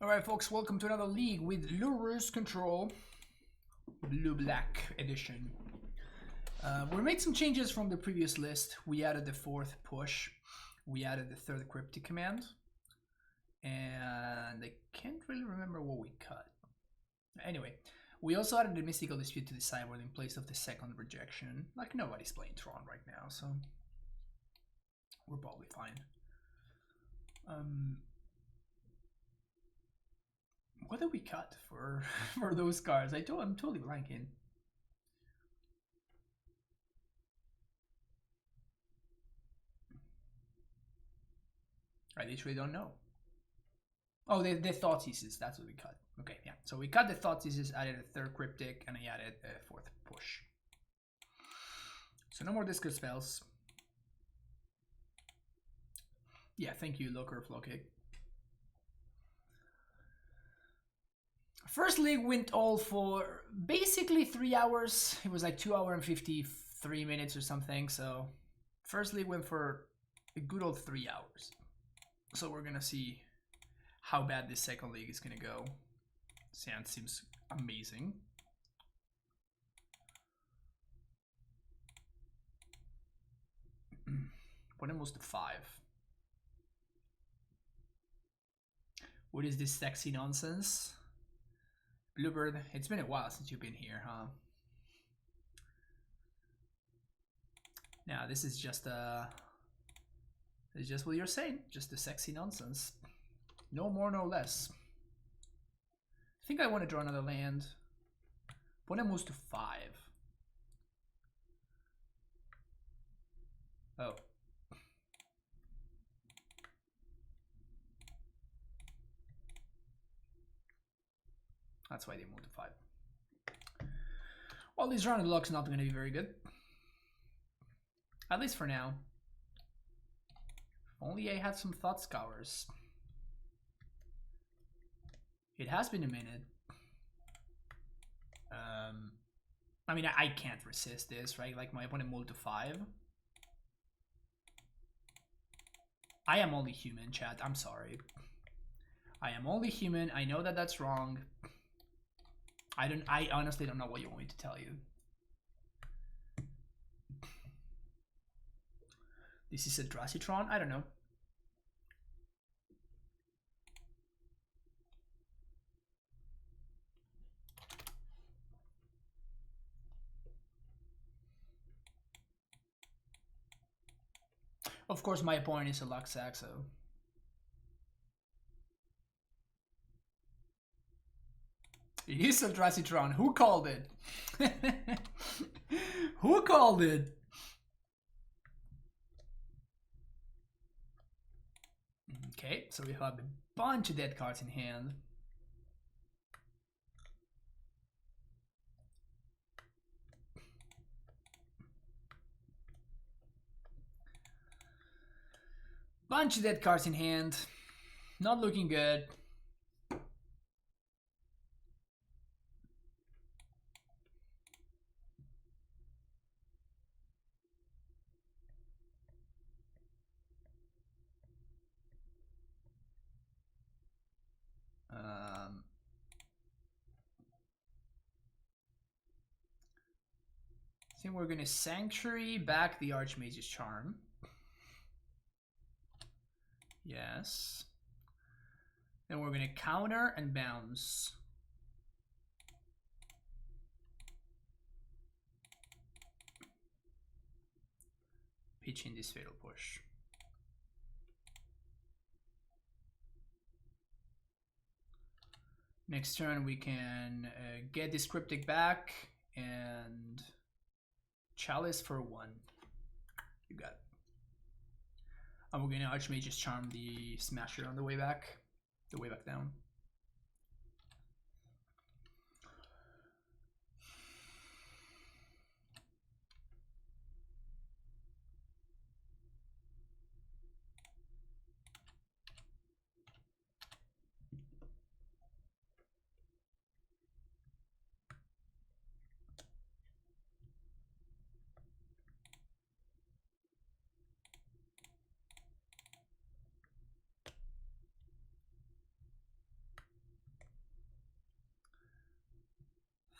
Alright folks, welcome to another league with Lurrus Control, Blue-Black edition. We made some changes from the previous list. We added the 4th push, we added the 3rd cryptic command, and I can't really remember what we cut. Anyway, we also added the Mystical Dispute to the sideboard in place of the 2nd rejection. Like, nobody's playing Tron right now, so we're probably fine. What did we cut for those cards? I'm totally blanking. I literally don't know. Oh, the Thoughtseizes, that's what we cut. Okay, yeah. So we cut the Thoughtseizes, added a 3rd cryptic, and I added a 4th push. So no more discard spells. Yeah, thank you, Locker Flowcake. First league went all for basically 3 hours. It was like 2 hours and 53 minutes or something. So first league went for a good old 3 hours. So we're gonna see how bad this second league is gonna go. Sand seems amazing. What almost to 5. What is this sexy nonsense? Bluebird, it's been a while since you've been here, huh? Now this is just it's just what you're saying, just the sexy nonsense. No more, no less. I think I want to draw another land. Opponent moves to 5. Oh. That's why they moved to 5. Well, this round of luck's not going to be very good. At least for now. If only I had some Thought Scours. It has been a minute. I mean, I can't resist this, right? Like, my opponent moved to 5. I am only human, chat. I'm sorry. I am only human. I know that that's wrong. I honestly don't know what you want me to tell you. This is Eldrazi Tron? I don't know. Of course, my opponent is a Luxac, so. It is Eldrazi Tron. Who called it? Who called it? Okay, so we have a bunch of dead cards in hand. Bunch of dead cards in hand. Not looking good. I think we're gonna Sanctuary back the Archmage's Charm. Yes. Then we're gonna counter and bounce. Pitch in this Fatal Push. Next turn we can get this Cryptic back and Chalice for 1. You got it. And we're gonna Archmage's Charm the Smasher on the way back down.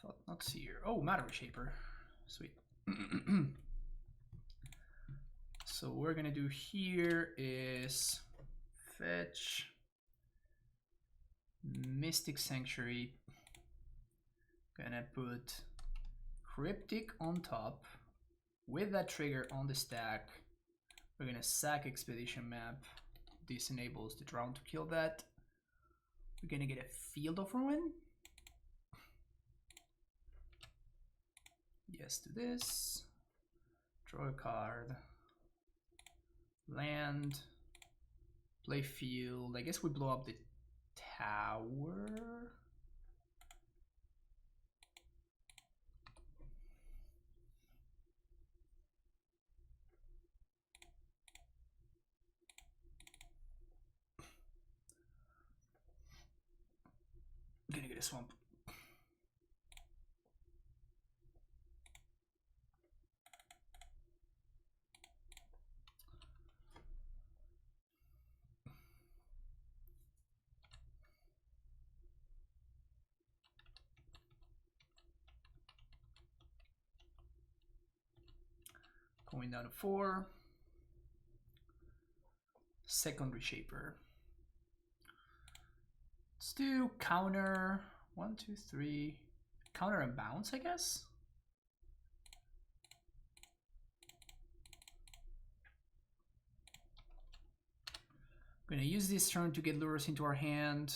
Thought not seer. Oh, matter shaper. Sweet. So what we're gonna do here is fetch Mystic Sanctuary. Gonna put Cryptic on top with that trigger on the stack. We're gonna sack Expedition Map. This enables the Drown to kill that. We're gonna get a Field of Ruin. Yes to this. Draw a card. Land. Play field. I guess we blow up the tower. I'm gonna get a swamp. Going down to 4. Secondary Shaper. Let's do counter. 1, 2, 3. Counter and bounce, I guess. I'm gonna use this turn to get Lurrus into our hand.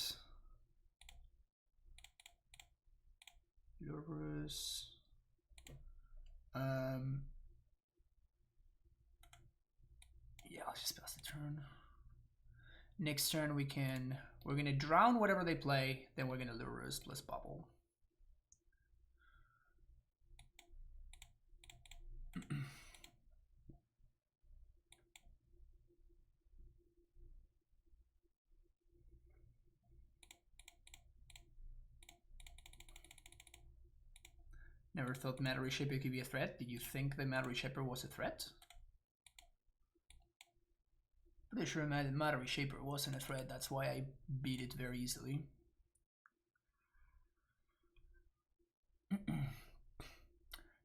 Lurrus. Yeah, I'll just pass the turn. Next turn we're gonna drown whatever they play, then we're gonna Lurrus plus bubble. Never thought Matter Reshaper could be a threat. Did you think the Matter Reshaper was a threat? Pretty sure Matter Reshaper wasn't a threat, that's why I beat it very easily.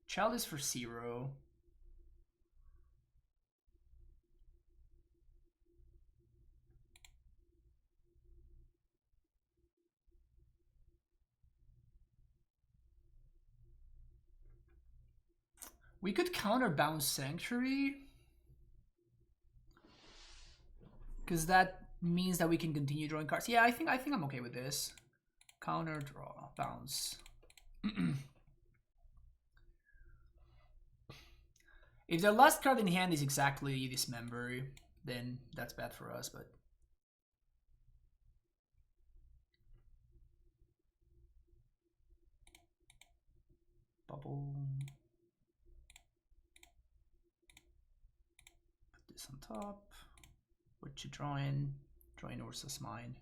Chalice for 0. We could counterbounce Sanctuary, because that means that we can continue drawing cards. Yeah, I think I'm okay with this. Counter, draw, bounce. If the last card in hand is exactly Dismember, then that's bad for us, but bubble. Put this on top. What you drawing? Drawing Ursa's Mine.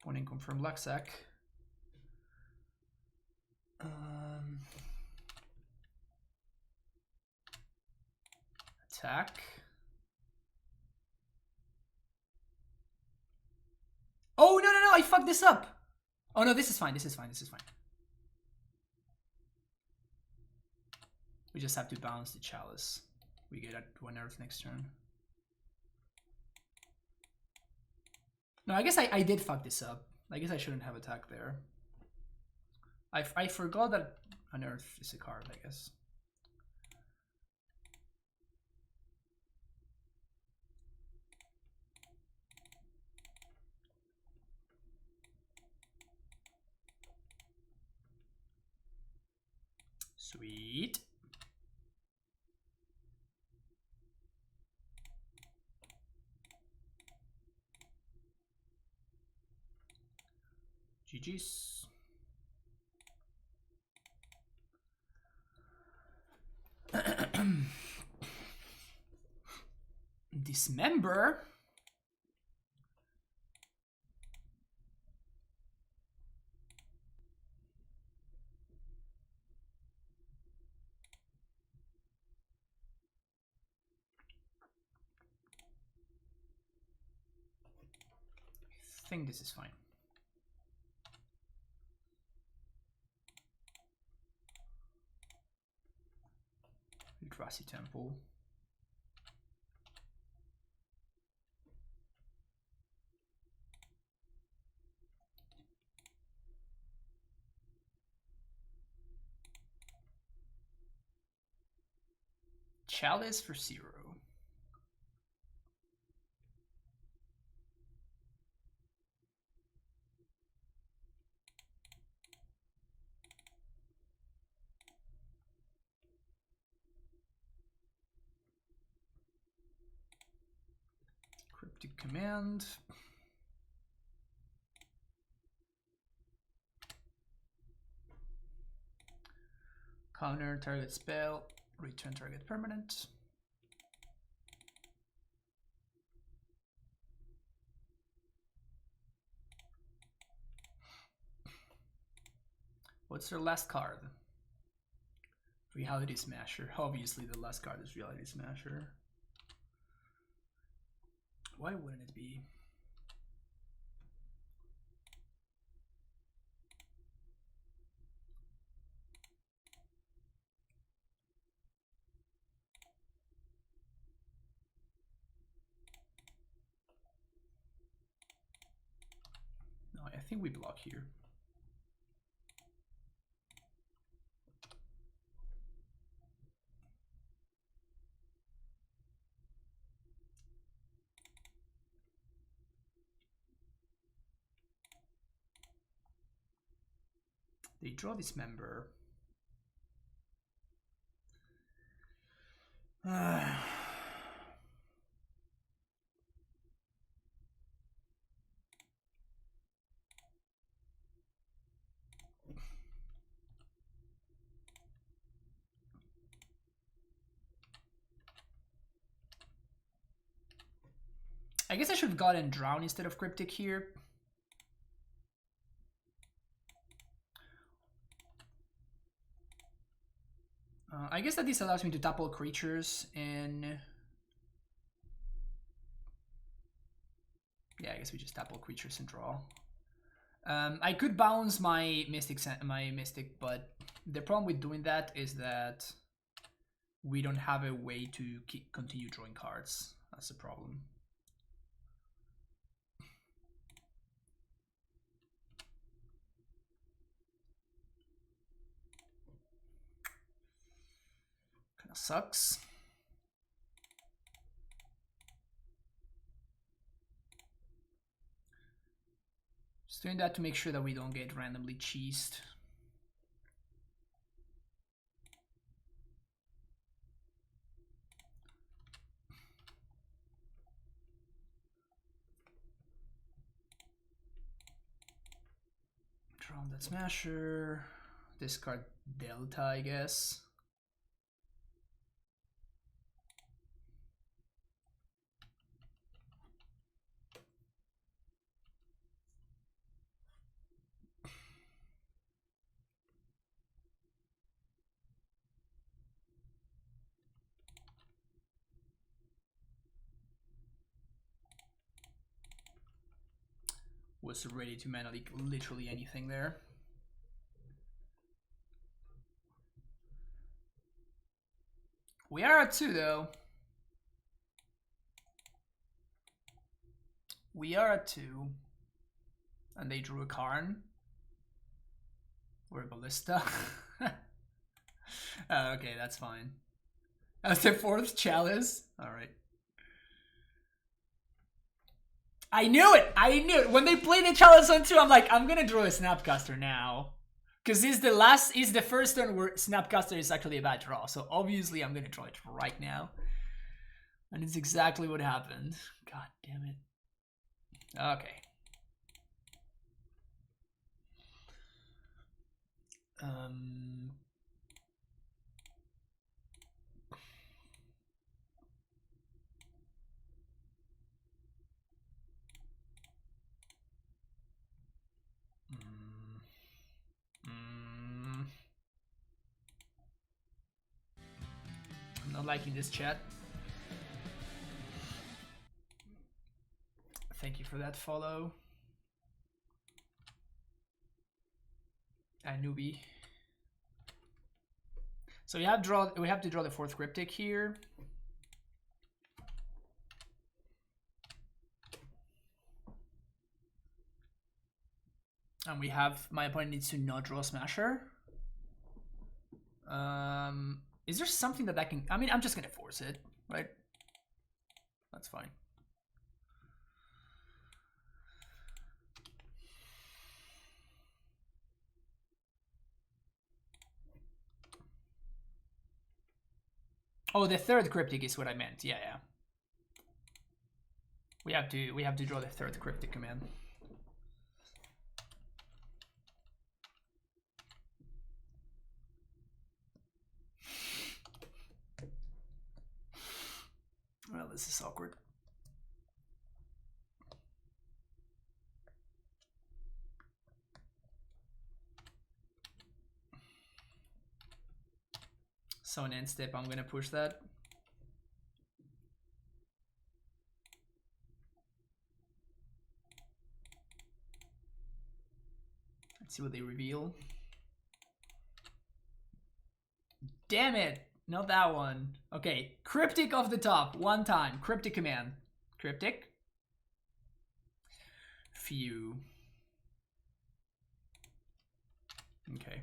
Pointing confirm black sack. Attack. Oh no, I fucked this up. Oh no, this is fine. We just have to bounce the Chalice. We get at 1 Earth next turn. No, I guess I did fuck this up. I guess I shouldn't have attacked there. I forgot that an Earth is a card, I guess. Sweet. GG's. Dismember. I think this is fine. Eldrazi Temple. Chalice for 0. Cryptic Command. Counter target spell, return target permanent. What's their last card? Reality Smasher. Obviously the last card is Reality Smasher. Why wouldn't it be? No, I think we block here. They draw Dismember. I guess I should have gotten Drown instead of Cryptic here. I guess that this allows me to tap all creatures and... Yeah, I guess we just tap all creatures and draw. I could bounce my Mystic, but the problem with doing that is that we don't have a way to continue drawing cards. That's the problem. Kinda sucks. Just doing that to make sure that we don't get randomly cheesed. Draw that Smasher. Discard Delta, I guess. Was ready to mana leak literally anything there. We are at 2 though. We are at 2. And they drew a Karn. Or a Ballista. Oh, okay, that's fine. That's the 4th Chalice. Alright. I knew it! I knew it! When they played the Chalice on 2, I'm like, I'm gonna draw a Snapcaster now. Because this is the first turn where Snapcaster is actually a bad draw. So obviously I'm gonna draw it right now. And it's exactly what happened. God damn it. Okay. I'm not liking this chat. Thank you for that follow. A newbie. So we have to draw the 4th cryptic here. And we have, my opponent needs to not draw a Smasher. Is there something that I can, I mean, I'm just gonna force it, right? That's fine. Oh, the 3rd cryptic is what I meant. Yeah, yeah. We have to draw the 3rd cryptic command. Well, this is awkward. So an end step, I'm gonna push that. Let's see what they reveal. Damn it! Not that one. Okay, cryptic off the top, one time. Cryptic command. Cryptic. Phew. Okay.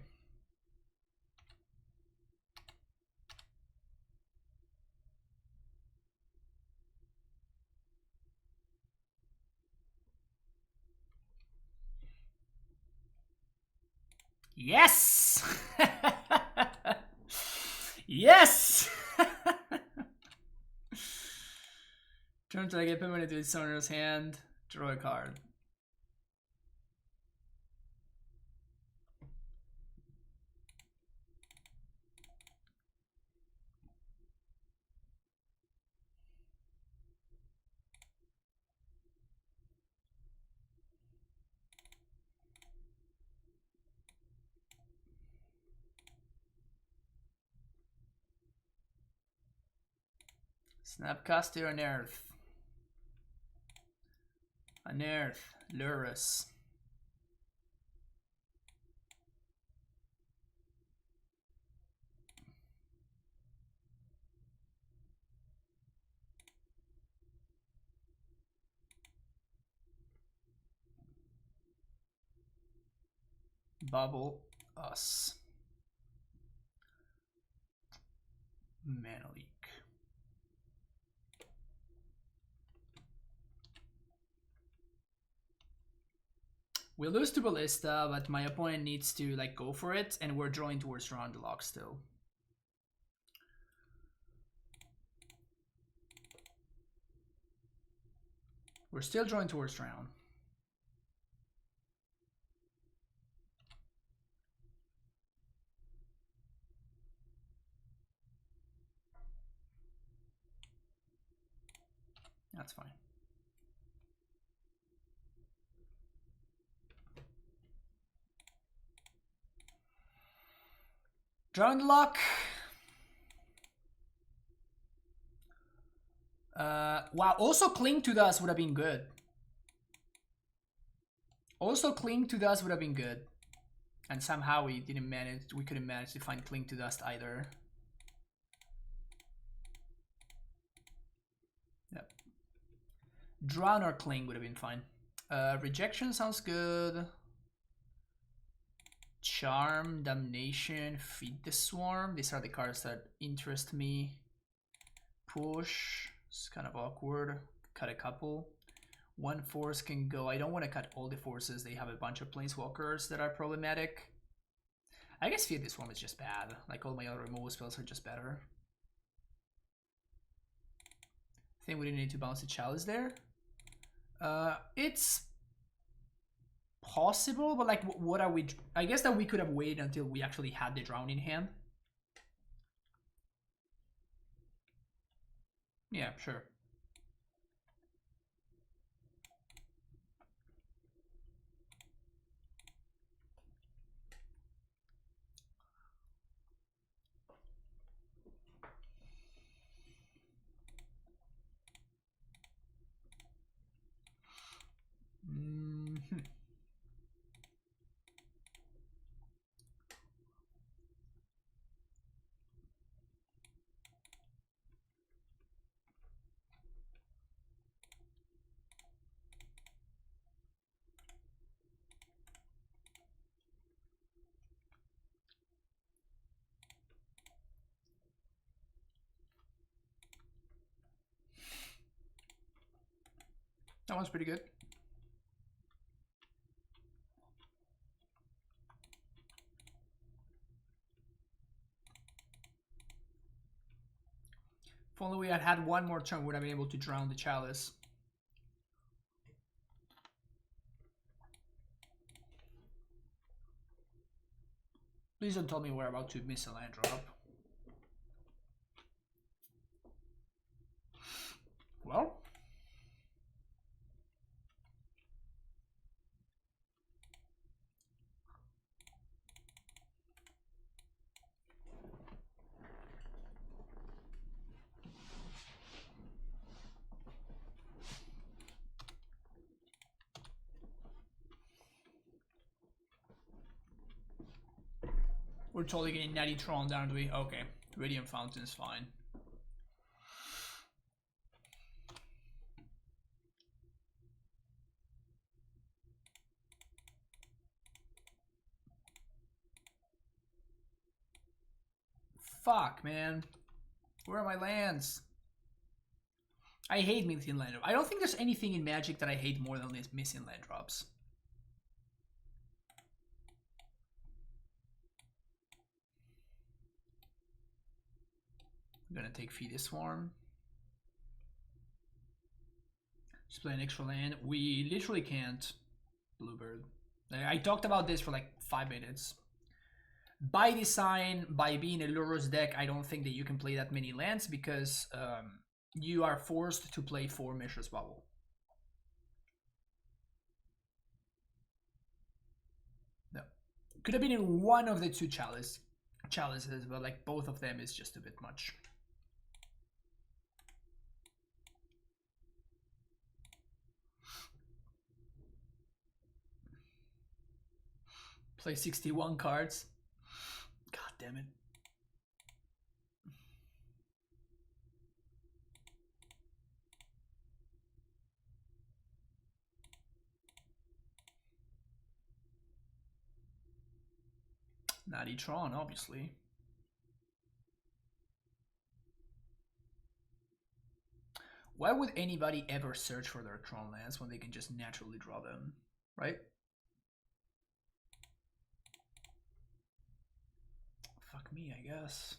Yes! Yes! Turn till I get permanent to his owner's hand. Draw a card. Snapcaster Unearth. Unearth. Lurrus. Bubble us. Mana leak. We lose to Ballista, but my opponent needs to like go for it, and we're drawing towards round the lock still. We're still drawing towards round. That's fine. Drawing the lock. Wow, also Cling to Dust would have been good. Also Cling to Dust would have been good. And somehow we couldn't manage to find Cling to Dust either. Yep. Drown or Cling would have been fine. Rejection sounds good. Charm, Damnation, Feed the Swarm. These are the cards that interest me. Push. It's kind of awkward. Cut a couple. One force can go. I don't want to cut all the forces. They have a bunch of planeswalkers that are problematic. I guess Feed the Swarm is just bad. Like all my other removal spells are just better. I think we didn't need to bounce the Chalice there. It's possible, but like what are we? I guess that we could have waited until we actually had the Drown in hand. Yeah, sure. That one's pretty good. If only we had had one more turn, we would have been able to drown the Chalice. Please don't tell me we're about to miss a land drop. Well. We're totally getting natty Tron down, do we? Okay. Radiant Fountain's fine. Fuck, man. Where are my lands? I hate missing land drops. I don't think there's anything in Magic that I hate more than these missing land drops. I'm gonna take Feed the Swarm. Just play an extra land. We literally can't Bluebird. I talked about this for like 5 minutes. By design, by being a Lurrus deck, I don't think that you can play that many lands because you are forced to play 4 Mishra's Bubble. No. Could have been in one of the 2 chalices, but like both of them is just a bit much. Play 61 cards. God damn it. Natty Tron, obviously. Why would anybody ever search for their Tron lands when they can just naturally draw them, right? Fuck me, I guess.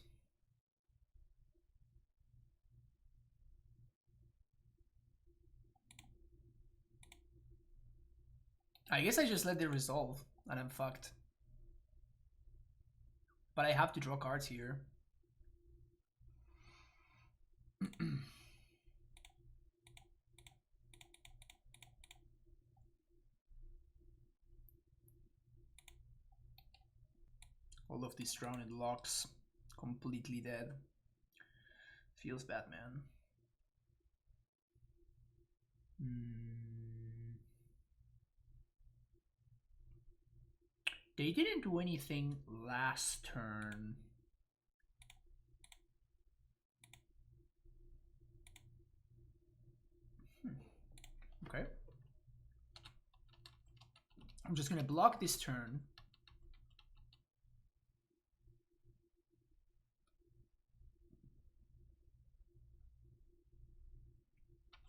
I guess I just let it resolve and I'm fucked. But I have to draw cards here. All of these drowned locks completely dead. Feels bad, man. They didn't do anything last turn. Okay. I'm just gonna block this turn.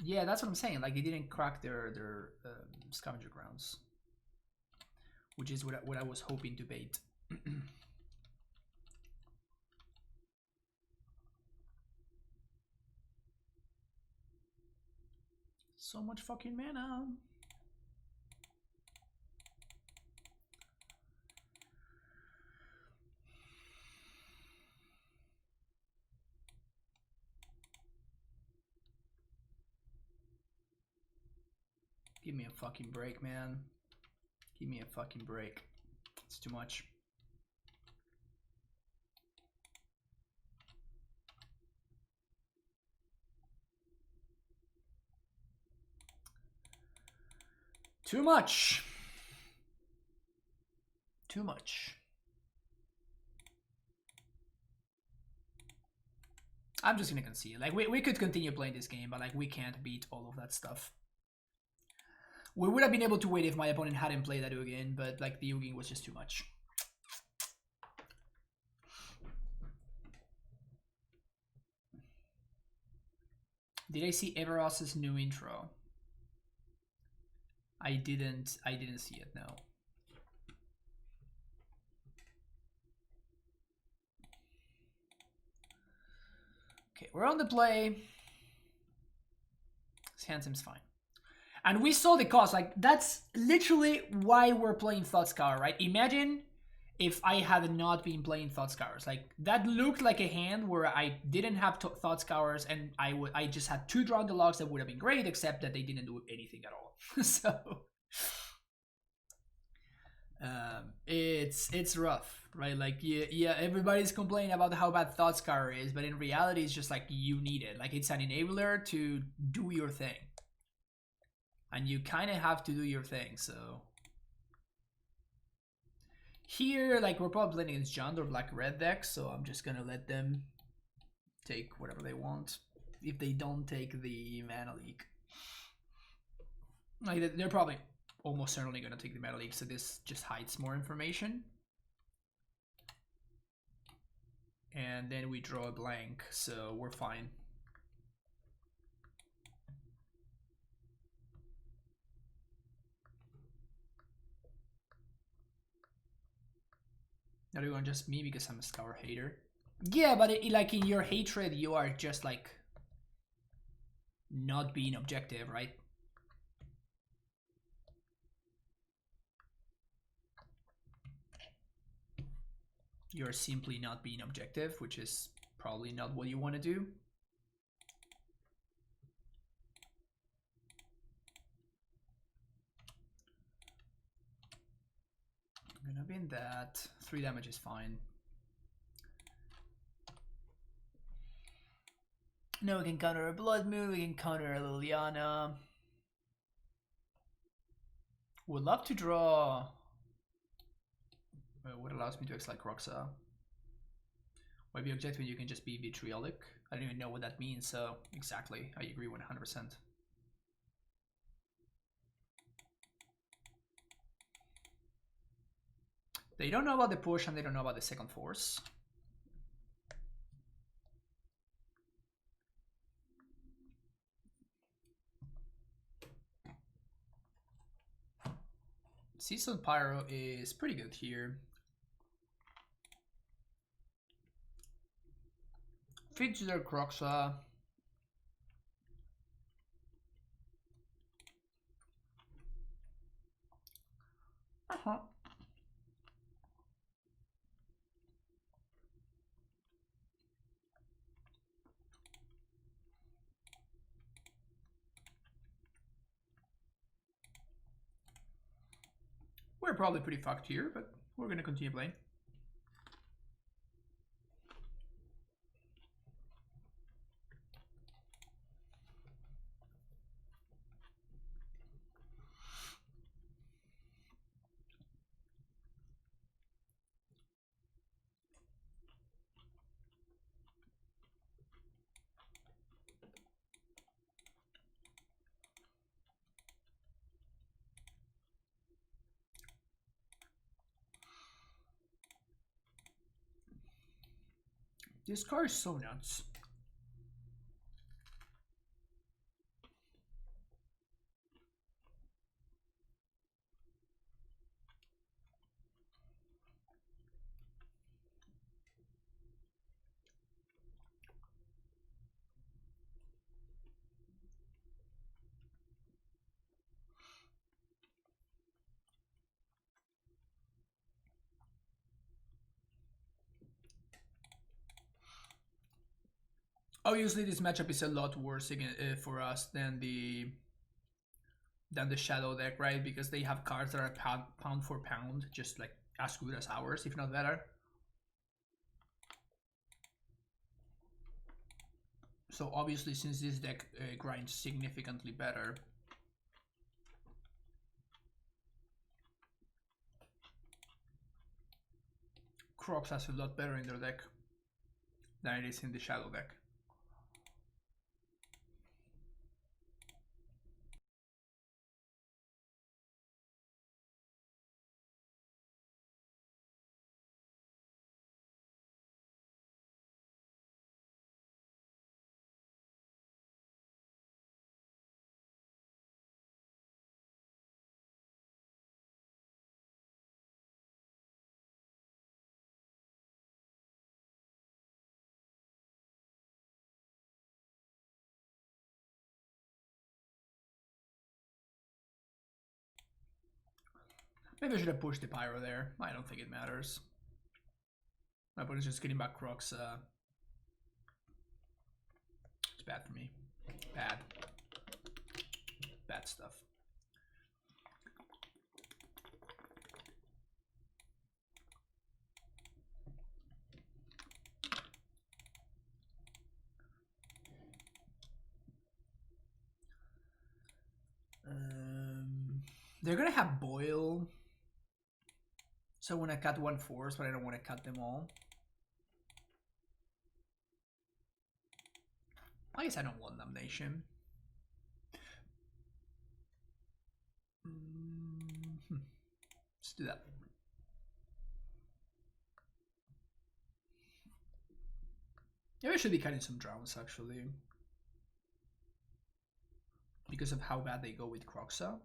Yeah, that's what I'm saying. Like they didn't crack their scavenger grounds, which is what I was hoping to bait. So much fucking mana. Give me a fucking break, man. Give me a fucking break. It's too much. Too much. Too much. I'm just gonna concede. Like we could continue playing this game, but like we can't beat all of that stuff. We would have been able to wait if my opponent hadn't played that Ugin, but like the Ugin was just too much. Did I see Everos's new intro? I didn't see it, no. Okay, we're on the play. His hand seems fine. And we saw the cost. Like, that's literally why we're playing Thoughtscour, right? Imagine if I had not been playing Thoughtscours. Like, that looked like a hand where I didn't have Thoughtscours and I just had 2 drawn the logs that would have been great, except that they didn't do anything at all. So it's rough, right? Like, yeah, everybody's complaining about how bad Thoughtscour is, but in reality, it's just like you need it. Like, it's an enabler to do your thing. And you kind of have to do your thing, so. Here, like, we're probably playing against Jund or black-red decks, so I'm just gonna let them take whatever they want. If they don't take the Mana Leak. Like, they're probably almost certainly gonna take the Mana Leak, so this just hides more information. And then we draw a blank, so we're fine. Not even just me because I'm a Scour hater. Yeah, but like in your hatred, you are just like not being objective, right? You're simply not being objective, which is probably not what you want to do. I'm gonna bin that. 3 damage is fine. No, we can counter a Blood Moon, we can counter a Liliana. Would love to draw what allows me to exile Kroxa. Why be objective when you can just be vitriolic? I don't even know what that means, so exactly, I agree 100%. They don't know about the push and they don't know about the second force. Seasoned Pyro is pretty good here. Fidgeter Kroxa. We're probably pretty fucked here, but we're gonna continue playing. This car is so nuts. Obviously, this matchup is a lot worse again, for us than the Shadow deck, right? Because they have cards that are pound for pound, just like as good as ours, if not better. So obviously, since this deck grinds significantly better, Crocs has a lot better in their deck than it is in the Shadow deck. Maybe I should have pushed the Pyro there. I don't think it matters. My opponent's just getting back Crocs. It's bad for me. Bad. Bad stuff. They're gonna have Boil. So I want to cut one force, but I don't want to cut them all. I guess I don't want Damnation. Let's do that. Maybe I should be cutting some drowns actually, because of how bad they go with Croxa.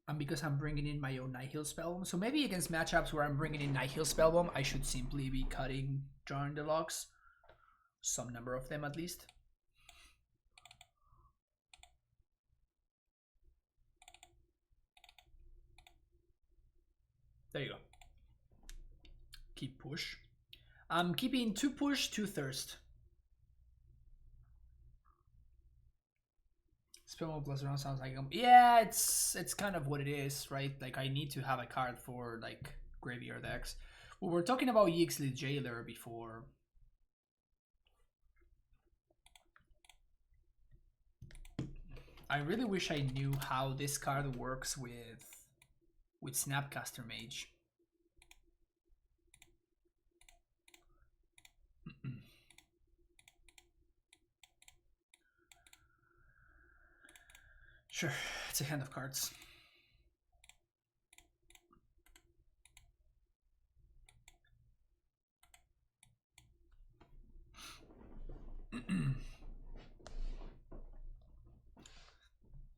And because I'm bringing in my own Nihil Spellbomb. So maybe against matchups where I'm bringing in Nihil Spellbomb, I should simply be cutting Drawing the Locks. Some number of them at least. There you go. Keep push. I'm keeping 2 push, 2 thirst. Spellbomb plus around sounds like yeah, it's kind of what it is, right? Like I need to have a card for like graveyard decks. We were talking about Yixley Jailer before. I really wish I knew how this card works with Snapcaster Mage. Sure, it's a hand of cards.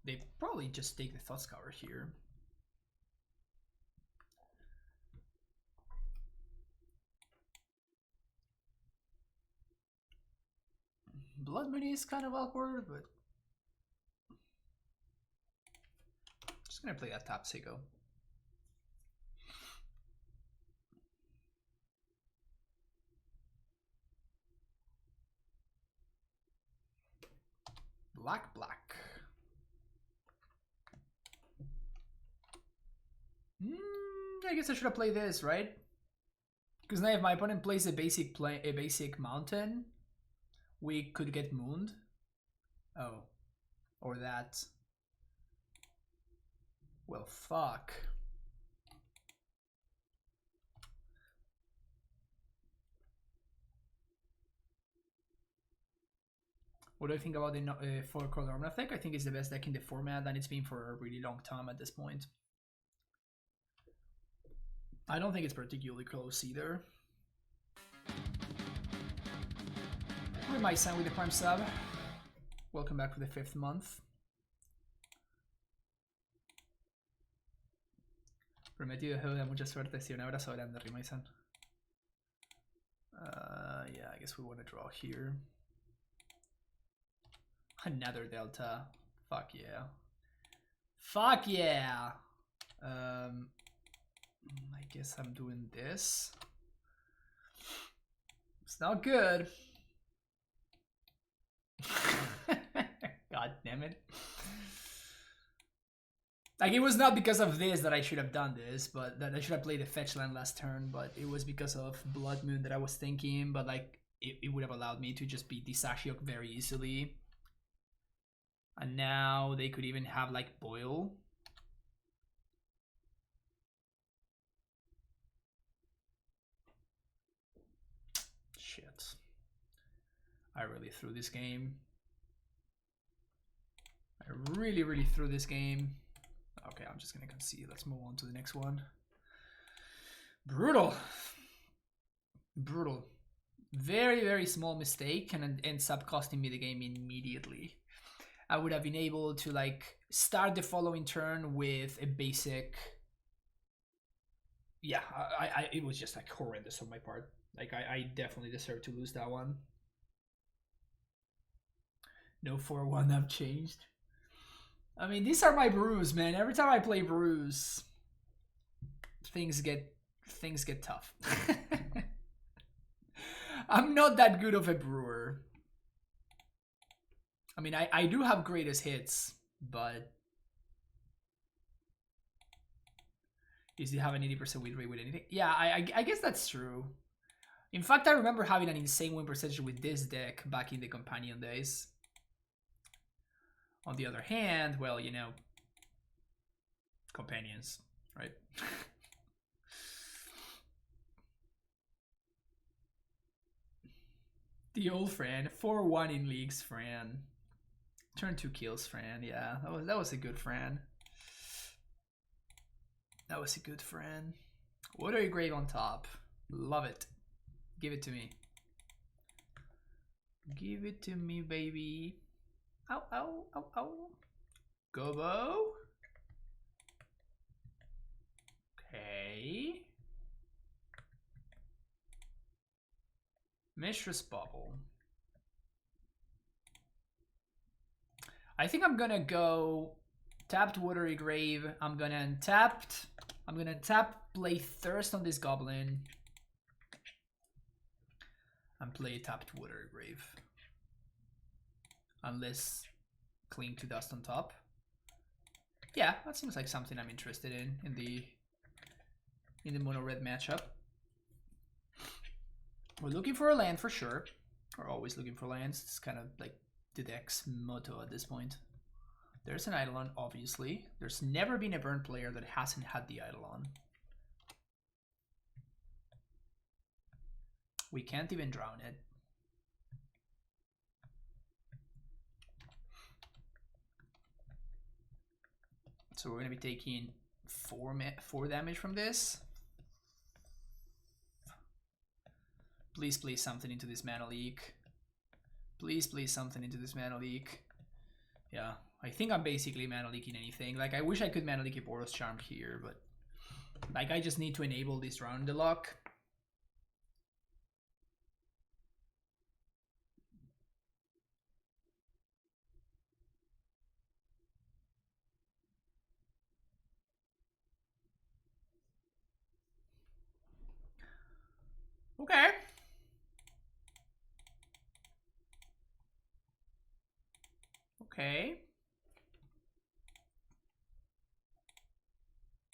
They probably just take the Thought Scour here. Blood Moon is kind of awkward, but just gonna play that Tap Seiko. Black. I guess I should have played this, right? Because now if my opponent plays a basic mountain, we could get mooned. Oh. Or that. Well, fuck. What do I think about the 4-color Armor deck? I think it's the best deck in the format, and it's been for a really long time at this point. I don't think it's particularly close either. We might sign with the Prime sub. Welcome back for the 5th month. Prometido juego de mucha suerte. Sí, un abrazo grande, Rimaisan. Yeah, I guess we want to draw here. Another Delta. Fuck yeah. Fuck yeah! I guess I'm doing this. It's not good. God damn it. Like, it was not because of this that I should have done this, but that I should have played the fetch land last turn, but it was because of Blood Moon that I was thinking, but like, it would have allowed me to just beat the Sashiok very easily. And now they could even have like Boil. Shit. I really threw this game. I really threw this game. Okay, I'm just gonna concede. Let's move on to the next one. Brutal. Brutal. Very small mistake, and it ends up costing me the game immediately. I would have been able to like start the following turn with a basic. Yeah, it was just like horrendous on my part. Like I definitely deserve to lose that one. No 4-1 have changed. I mean, these are my brews, man. Every time I play brews, things get tough. I'm not that good of a brewer. I mean, I do have greatest hits, but is it have an 80% win rate with anything? Yeah, I guess that's true. In fact, I remember having an insane win percentage with this deck back in the Companion days. On the other hand, well, you know, Companions, right? The old Fran, 4-1 in leagues, Fran. Turn 2 kills, Fran. Yeah, that was a good Fran. That was a good Fran. Watery Grave on top. Love it. Give it to me. Give it to me, baby. Ow, ow, ow, ow. Gobo. Okay. Mistress Bubble. I think I'm gonna go tapped Watery Grave. I'm gonna tap, play Thirst on this Goblin. And play tapped Watery Grave. Unless Cling to Dust on top. Yeah, that seems like something I'm interested in the mono red matchup. We're looking for a land for sure. We're always looking for lands. It's kind of like the deck's motto at this point. There's an Eidolon, obviously. There's never been a burn player that hasn't had the Eidolon. We can't even drown it. So we're going to be taking 4 damage from this. Please play something into this Mana Leak. Please play something into this Mana Leak. Yeah, I think I'm basically Mana Leaking anything. Like, I wish I could Mana Leak a Boros Charm here, but like, I just need to enable this round the lock. Okay. Okay.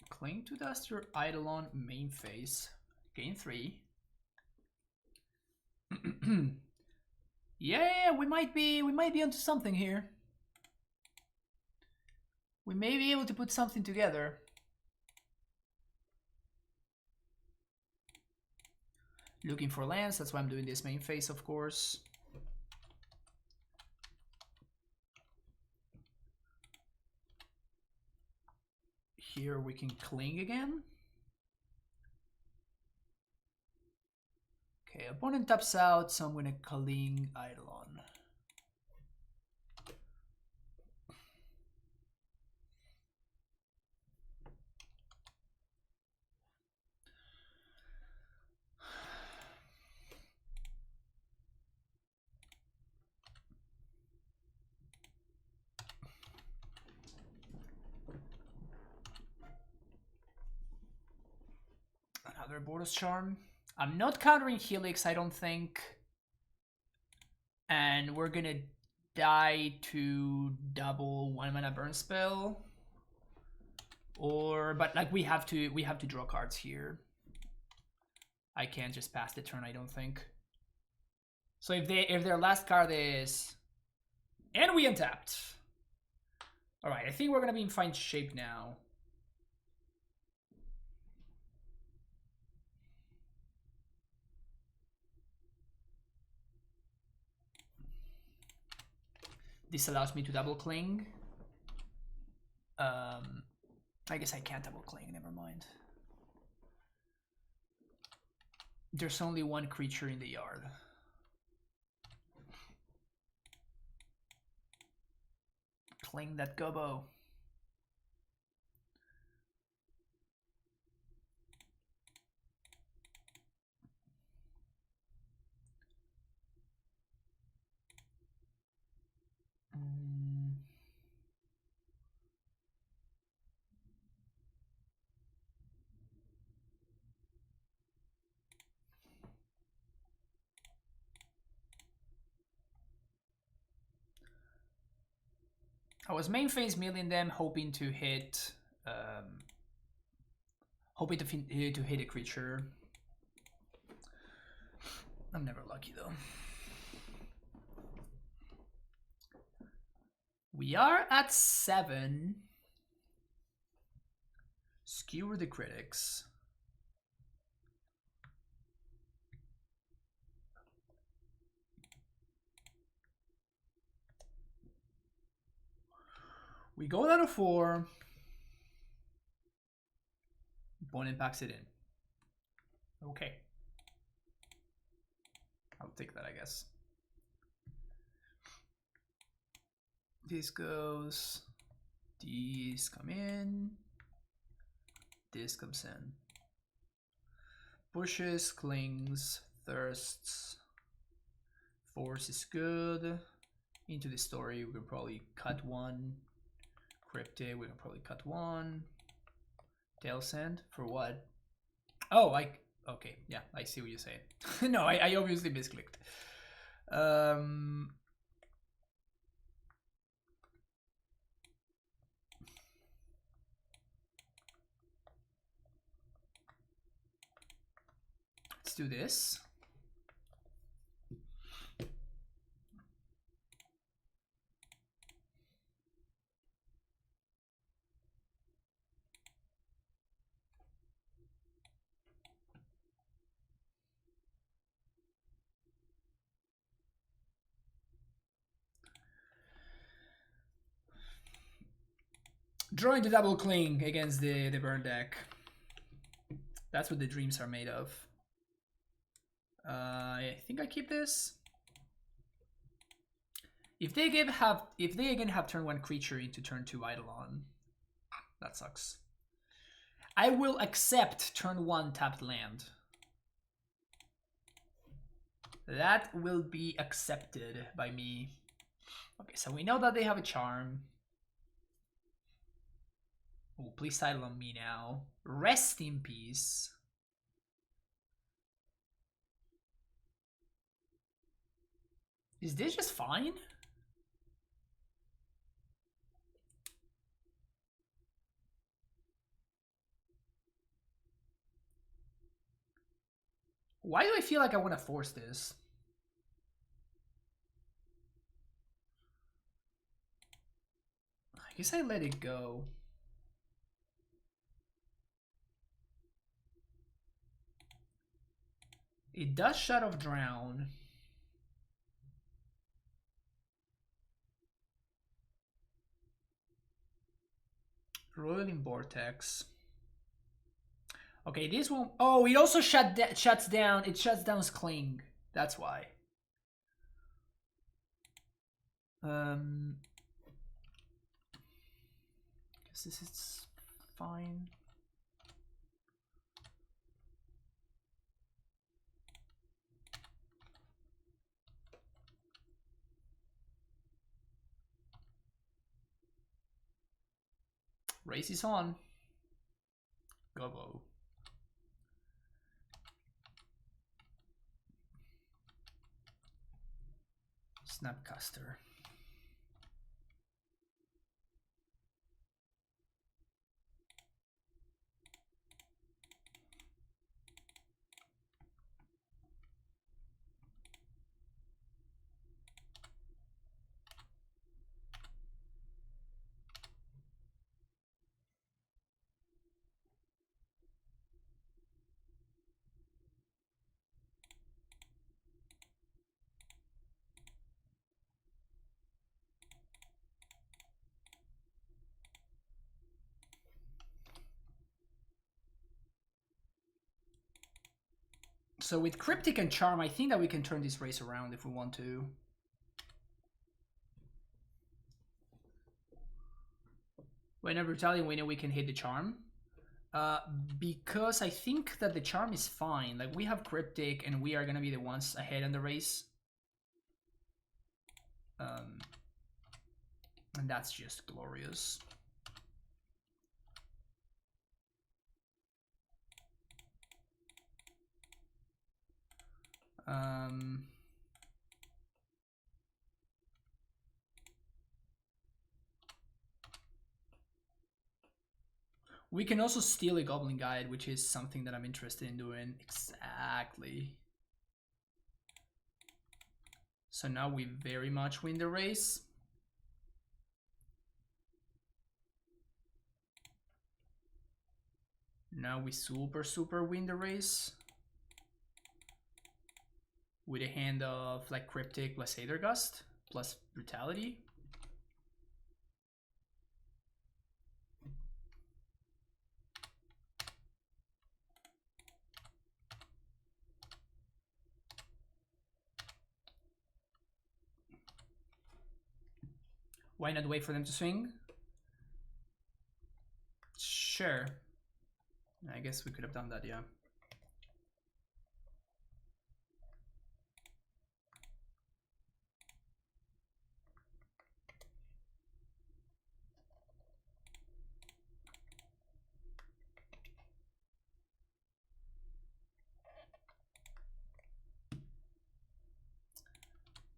Cling to Dust your Eidolon main phase. Gain 3. Yeah, we might be onto something here. We may be able to put something together. Looking for lands, that's why I'm doing this main phase, of course. Here we can Cling again. Okay, opponent taps out, so I'm gonna Cling Eidolon. Another Boros Charm. I'm not countering Helix, I don't think. And we're gonna die to double 1 mana burn spell. But like we have to draw cards here. I can't just pass the turn, I don't think. So if their last card is, and we untapped. All right, I think we're gonna be in fine shape now. This allows me to double Cling. I guess I can't double Cling, never mind. There's only 1 creature in the yard. Cling that Gobo. I was main phase milling them, hoping to hit, to hit a creature. I'm never lucky though. We are at 7. Skewer the critics. We go down to 4. Opponent packs it in. Okay. I'll take that, I guess. This goes. These come in. This comes in. Pushes, clings, thirsts. Force is good. Into the story, we can probably cut 1. Cryptic, we can probably cut 1. Tail Sand for what? Oh, okay, yeah, I see what you're saying. No, I obviously misclicked. Let's do this. Drawing the double cling against the burn deck. That's what the dreams are made of. I think I keep this. If they again have turn 1 creature into turn 2 Eidolon, that sucks. I will accept turn 1 tapped land. That will be accepted by me. Okay, so we know that they have a charm. Oh, please title on me now. Rest in peace. Is this just fine? Why do I feel like I want to force this? I guess I let it go. It does shut off Drown. Roiling Vortex. Okay, this one. Oh, it also shuts down. It shuts down Cling. That's why. Guess this is fine. Race is on. Go. Snapcaster. So with Cryptic and Charm, I think that we can turn this race around if we want to. Whenever Brutality, we know we can hit the Charm. Because I think that the Charm is fine. Like, we have Cryptic and we are going to be the ones ahead in the race. And that's just glorious. We can also steal a Goblin Guide, which is something that I'm interested in doing. Exactly. So now we very much win the race. Now we super win the race. With a hand of like Cryptic plus Aether Gust plus Brutality. Why not wait for them to swing? Sure. I guess we could have done that, yeah.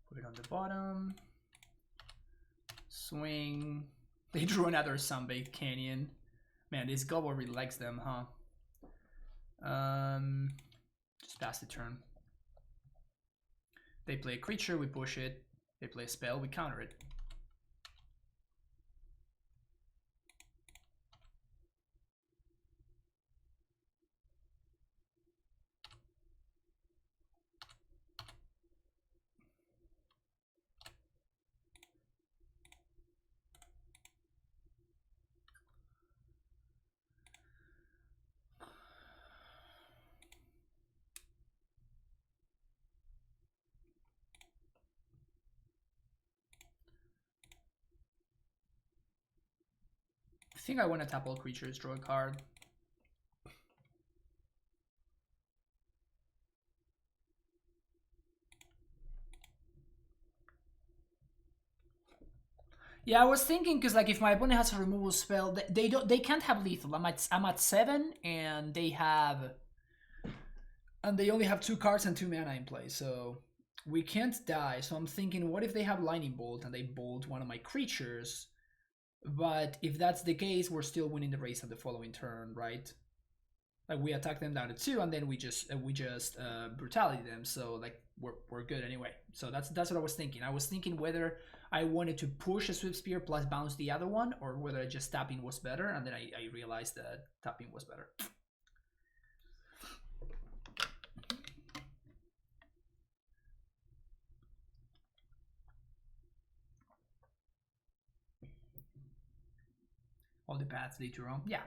Put it on the bottom. Swing. They drew another Sunbathed Canyon. Man, this Gobble really likes them, huh? Just pass the turn. They play a creature, we push it. They play a spell, we counter it. I think I want to tap all creatures, draw a card. Yeah, I was thinking because like if my opponent has a removal spell, they can't have lethal. I'm at 7 and they only have 2 cards and 2 mana in play, so we can't die. So I'm thinking, what if they have Lightning Bolt and they bolt one of my creatures? But if that's the case, we're still winning the race at the following turn, right? Like we attack them down to 2 and then we just brutality them. So like we're good anyway. So that's what I was thinking. I was thinking whether I wanted to push a Swift Spear plus bounce the other one, or whether just tapping was better, and then I realized that tapping was better. All the paths lead to Rome. Yeah.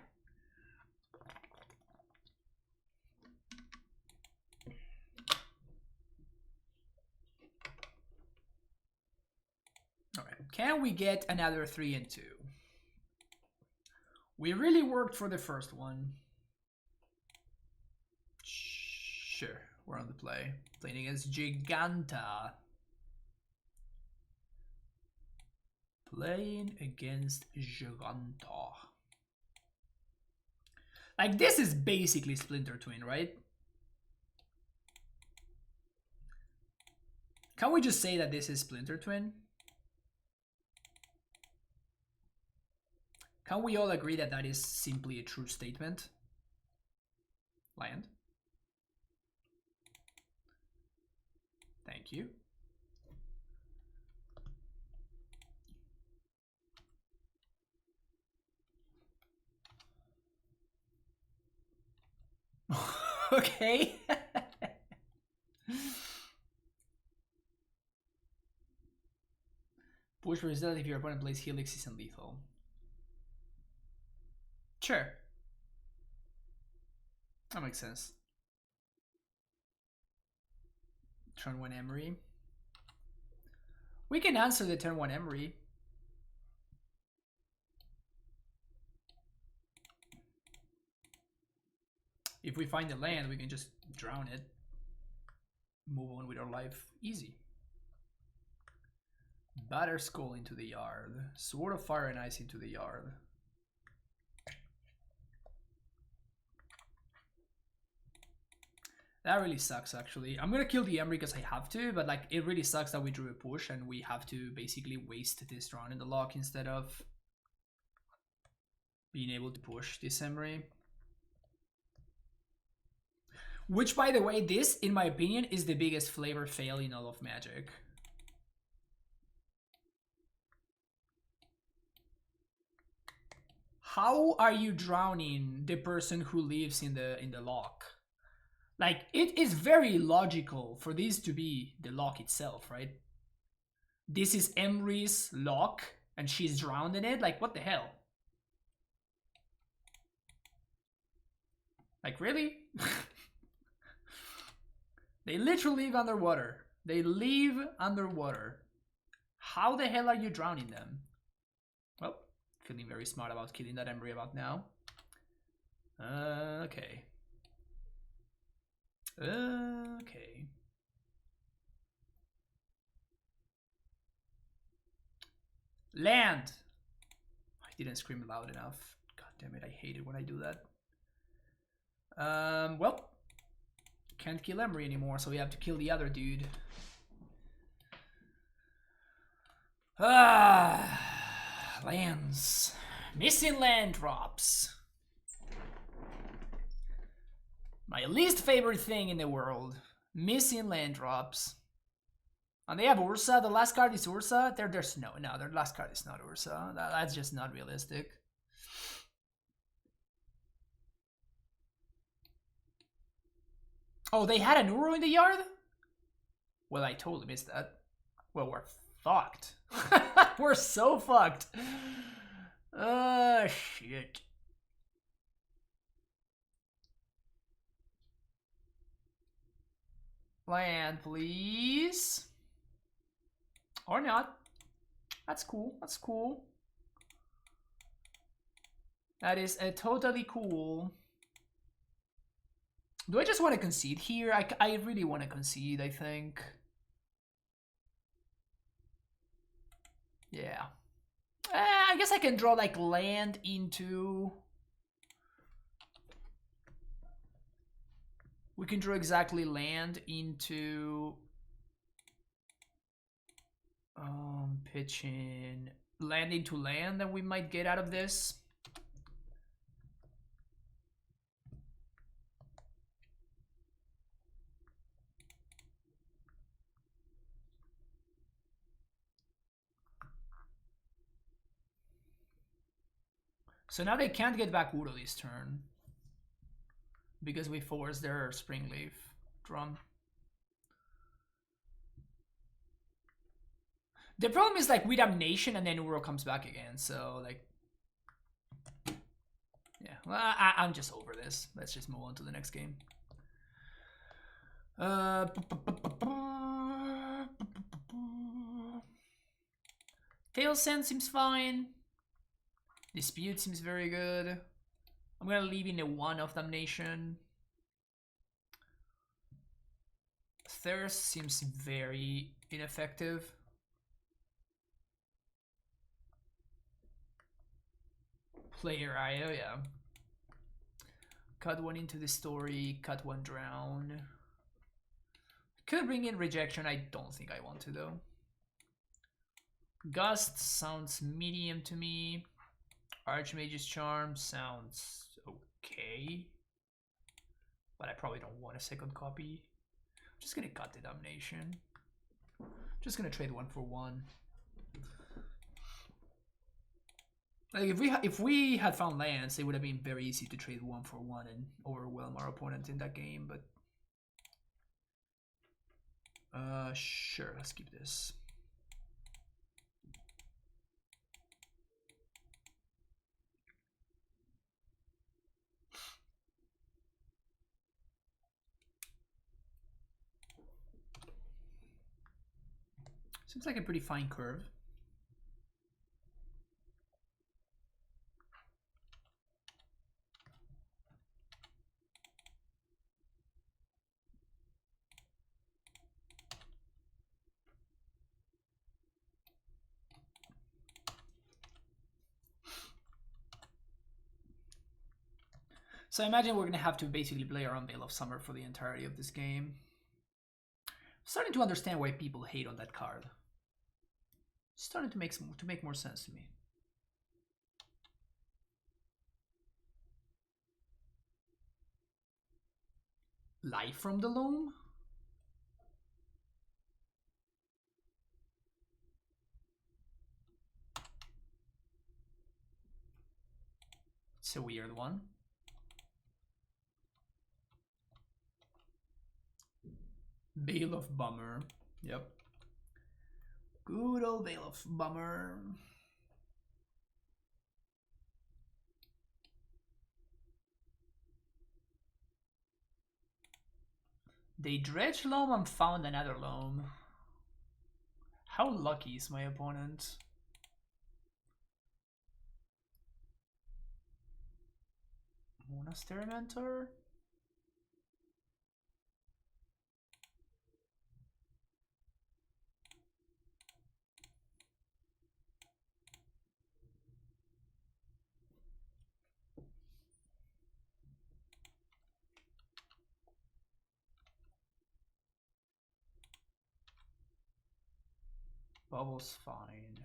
All right. Can we get another 3 and 2? We really worked for the first one. Sure. We're on the play. Playing against Jegantha. Playing against Jegantha. Like, this is basically Splinter Twin, right? Can we just say that this is Splinter Twin? Can we all agree that that is simply a true statement? Land. Thank you. Okay. Push for result if your opponent plays Helix isn't lethal. Sure. That makes sense. Turn 1 Emry. We can answer the turn 1 Emry. If we find the land, we can just drown it. Move on with our life. Easy. Batter Skull into the yard. Sword of Fire and Ice into the yard. That really sucks, actually. I'm gonna kill the Emry because I have to, but like it really sucks that we drew a push and we have to basically waste this round in the lock instead of being able to push this Emry. Which, by the way, this, in my opinion, is the biggest flavor fail in all of Magic. How are you drowning the person who lives in the lock? Like, it is very logical for this to be the lock itself, right? This is Emry's lock, and she's drowned in it? Like, what the hell? Like, really? They literally live underwater. They live underwater. How the hell are you drowning them? Well, feeling very smart about killing that Emry about now. Okay. Okay. Land! I didn't scream loud enough. God damn it, I hate it when I do that. Well, can't kill Emry anymore, so we have to kill the other dude. Lands. Missing land drops. My least favorite thing in the world. Missing land drops. And they have Ursa. The last card is Ursa. There's no, their last card is not Ursa. That's just not realistic. Oh, they had an Uro in the yard? Well, I totally missed that. Well, we're fucked. We're so fucked. Shit. Land, please. Or not. That's cool. That's cool. That is totally cool. Do I just want to concede here? I really want to concede, I think. Yeah. I guess I can draw like land into... We can draw exactly land into... pitching land into land that we might get out of this. So now they can't get back Uro this turn because we forced their Springleaf drum. The problem is like we damnation and then Uro comes back again, so like, yeah, well, I'm just over this. Let's just move on to the next game. Tail Send seems fine. Dispute seems very good. I'm gonna leave in a 1 of damnation. Thirst seems very ineffective. Player IO, yeah. Cut 1 into the story, cut 1 drown. Could bring in rejection, I don't think I want to though. Gust sounds medium to me. Archmage's Charm sounds okay. But I probably don't want a second copy. I'm just gonna cut the damnation. Just gonna trade 1 for 1. Like if we had found lands, it would have been very easy to trade 1 for 1 and overwhelm our opponent in that game, but sure, let's keep this. Seems like a pretty fine curve. So I imagine we're going to have to basically play around Veil of Summer for the entirety of this game. I'm starting to understand why people hate on that card. It's starting to make more sense to me. life from the loam. It's a weird one. Veil of Bummer. Yep. Good old Veil of Bummer. They dredged loam and found another loam. How lucky is my opponent? Monastery Mentor? Bubble's fine.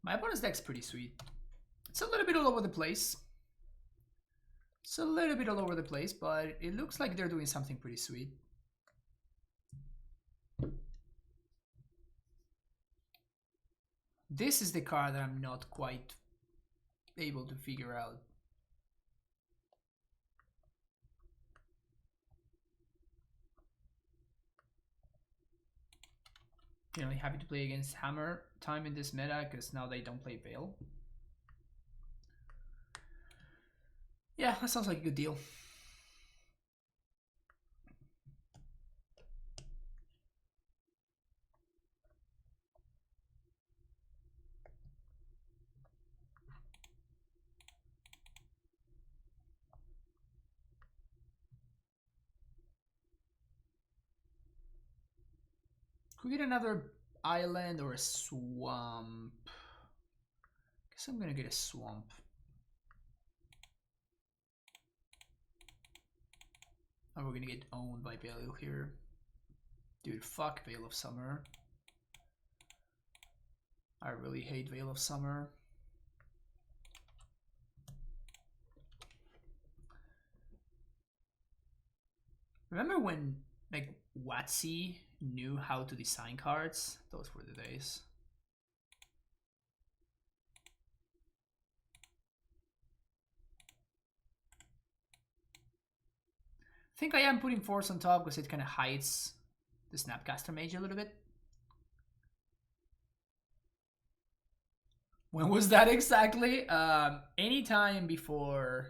My opponent's deck's pretty sweet. It's a little bit all over the place. It's a little bit all over the place, but it looks like they're doing something pretty sweet. This is the card that I'm not quite able to figure out. Really happy to play against Hammer time in this meta because now they don't play Veil. Yeah, that sounds like a good deal. Could we get another island or a swamp? Guess I'm gonna get a swamp. Oh, we're gonna get owned by Veil here. Dude, fuck Veil of Summer. I really hate Veil of Summer. Remember when, like, WotC knew how to design cards? Those were the days. I think I am putting Force on top because it kind of hides the Snapcaster Mage a little bit. When was that exactly? Anytime before...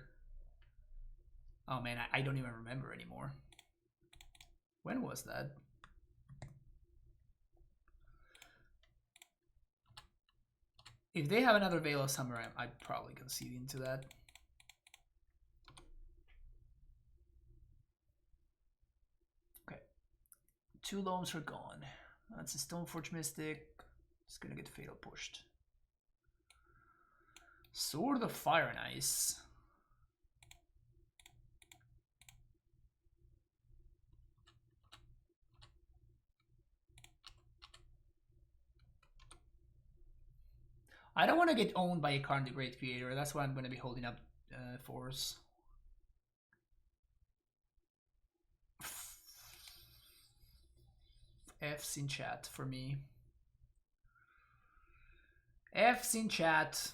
Oh man, I don't even remember anymore. When was that? If they have another Veil of Summer, I'd probably concede into that. Okay. 2 loams are gone. That's a Stoneforge Mystic. It's gonna get Fatal pushed. Sword of Fire and Ice. I don't want to get owned by a Karn the Great Creator. That's why I'm going to be holding up Force. F's in chat for me. F's in chat.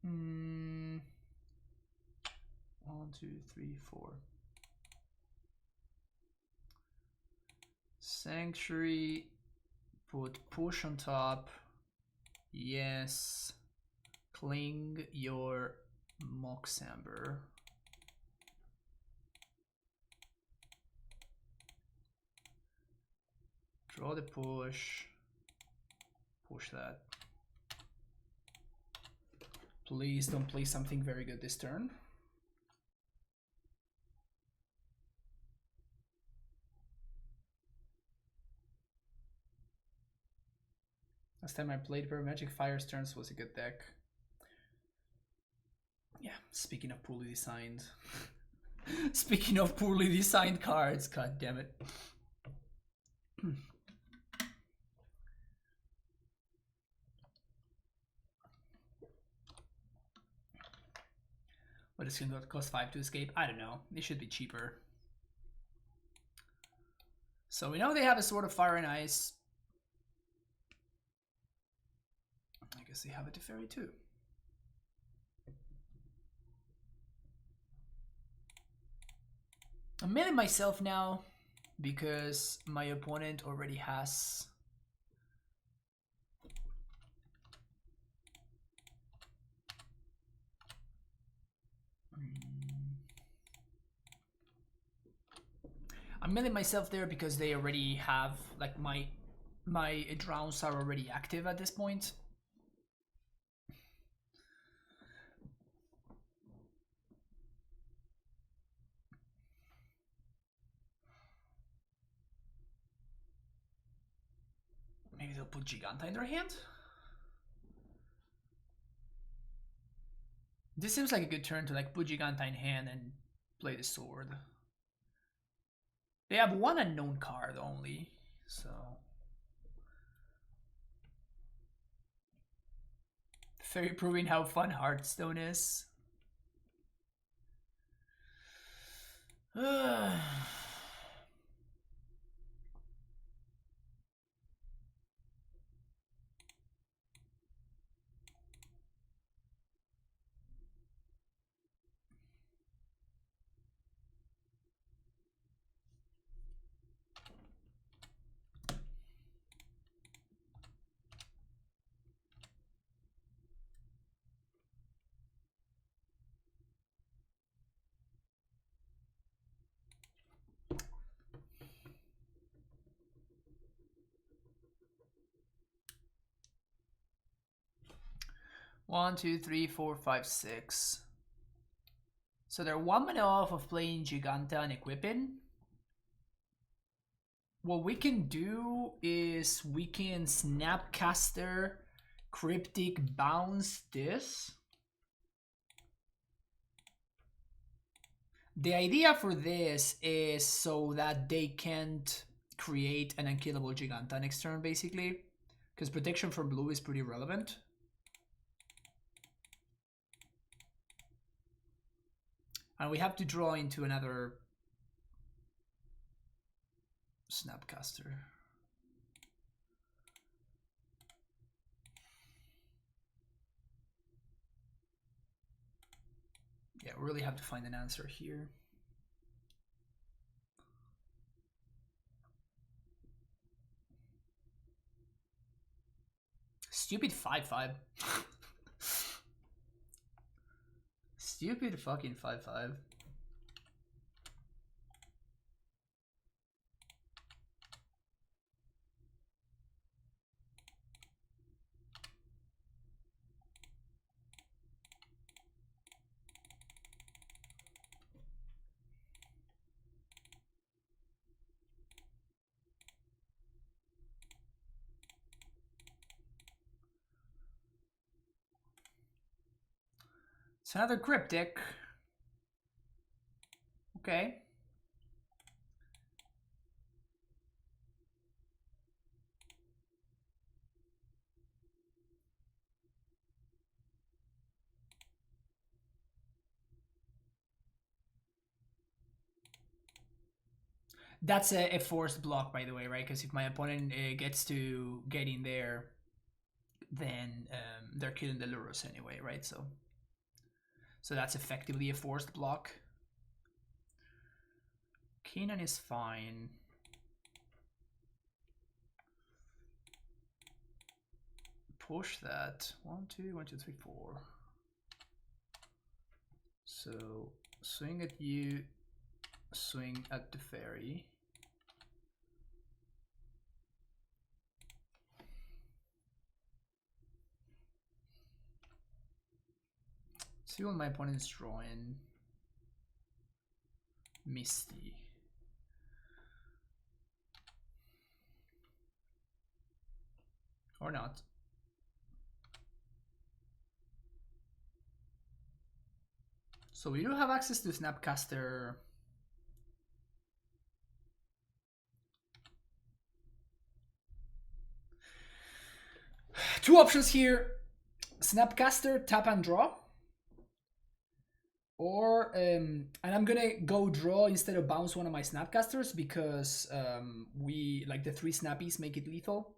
Hmm. 1, 2, 3, 4. Sanctuary. Put push on top. Yes. Cling your Moxamber. Draw the push. Push that. Please don't play something very good this turn. Last time I played Magic Fire's turns was a good deck. Yeah, speaking of poorly designed. Speaking of poorly designed cards, god damn it. What is going to cost 5 to escape? I don't know. It should be cheaper. So we know they have a Sword of Fire and Ice. I guess they have a Teferi too. I'm milling myself now because my opponent already has I'm milling myself there because they already have, like, my drowns are already active at this point. Maybe they'll put Jegantha in their hand? This seems like a good turn to, like, put Jegantha in hand and play the sword. They have one unknown card only, so... Very proving how fun Hearthstone is. One, two, three, four, five, six. So they're 1 mana off of playing Jegantha and equipping. What we can do is we can Snapcaster, Cryptic, bounce this. The idea for this is so that they can't create an unkillable Jegantha next turn, basically. Because protection from blue is pretty relevant. And we have to draw into another Snapcaster. Yeah, we really have to find an answer here. Stupid 5/5. Stupid fucking 5/5. It's another Cryptic. Okay. That's a forced block, by the way, right? Because if my opponent gets to get in there, then they're killing the Lurrus anyway, right? So that's effectively a forced block. Keenan is fine. Push that. 1, 2, 1, 2, 3, 4. So swing at you, swing at the fairy. See what my opponent's drawing. Misty. Or not. So we do have access to Snapcaster. Two options here. Snapcaster, tap and draw. Or, and I'm gonna go draw instead of bounce one of my Snapcasters because we, like the 3 snappies make it lethal.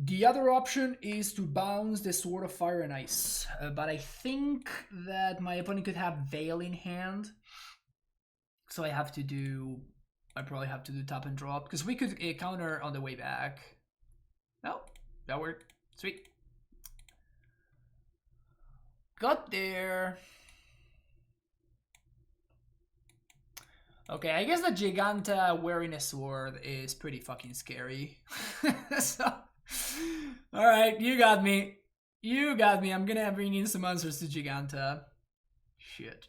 The other option is to bounce the Sword of Fire and Ice, but I think that my opponent could have Veil in hand, so I probably have to do tap and drop, because we could counter on the way back. No, that worked. Sweet. Got there. Okay, I guess the Jegantha wearing a sword is pretty fucking scary. So, alright, you got me. You got me. I'm gonna bring in some answers to Jegantha. Shit.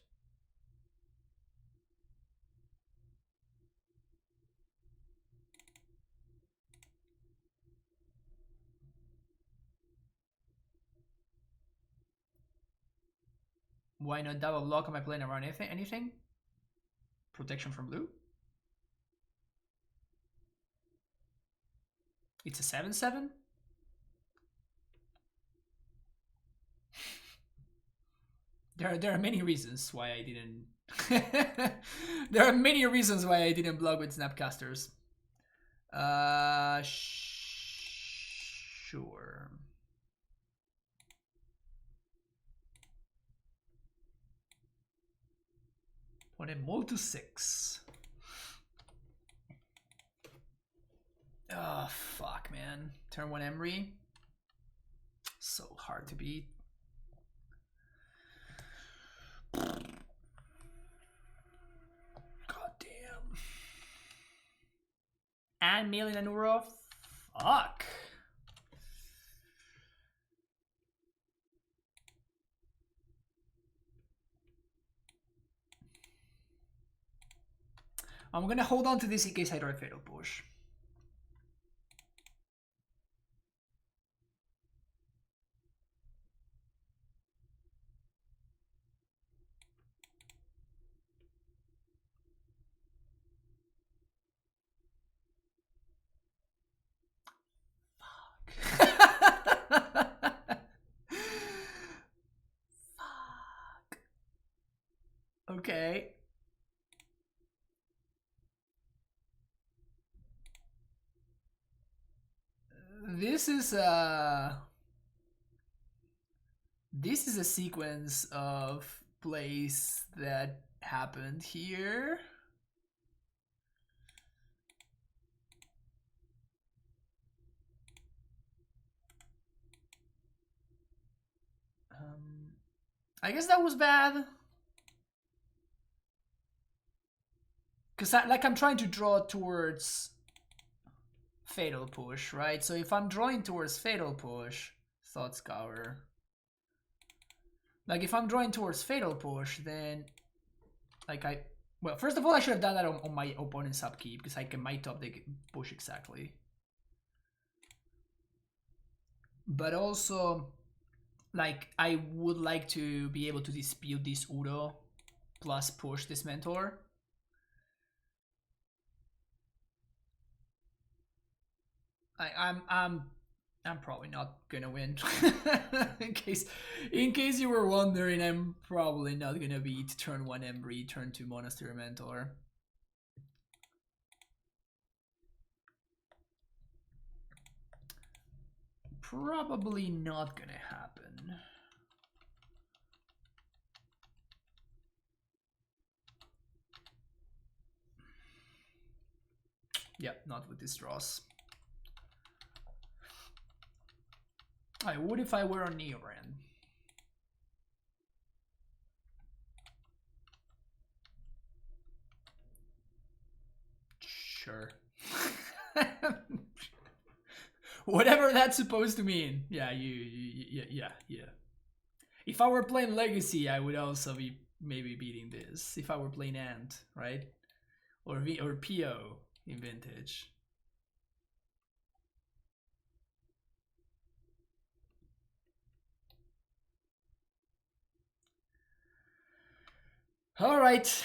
Why not double block? Am I playing around anything? Protection from blue? It's a 7/7? There are many reasons why I didn't. There are many reasons why I didn't block with Snapcasters. Sure. On a mole to 6. Oh, fuck, man. Turn 1 Emry. So hard to beat. God damn. And Milin and Uro. Fuck. I'm gonna hold on to this in case I draw a Fatal Push. Fuck. Okay. This is a sequence of plays that happened here. I guess that was bad. Because I'm trying to draw towards Fatal Push, right? So if I'm drawing towards Fatal Push, Thought Scour. Like if I'm drawing towards Fatal Push, then like well, first of all, I should have done that on my opponent's upkeep because I can might top the push exactly. But also, like I would like to be able to dispute this Uro plus push this Mentor. I'm probably not gonna win. in case you were wondering, I'm probably not gonna beat turn 1 Emry, turn 2 Monastery Mentor. Probably not gonna happen. Yeah, not with this draws. I would if I were on Neoran. Sure. Whatever that's supposed to mean. Yeah, yeah. If I were playing Legacy, I would also be maybe beating this. If I were playing Ant, right? Or PO in Vintage. Alright.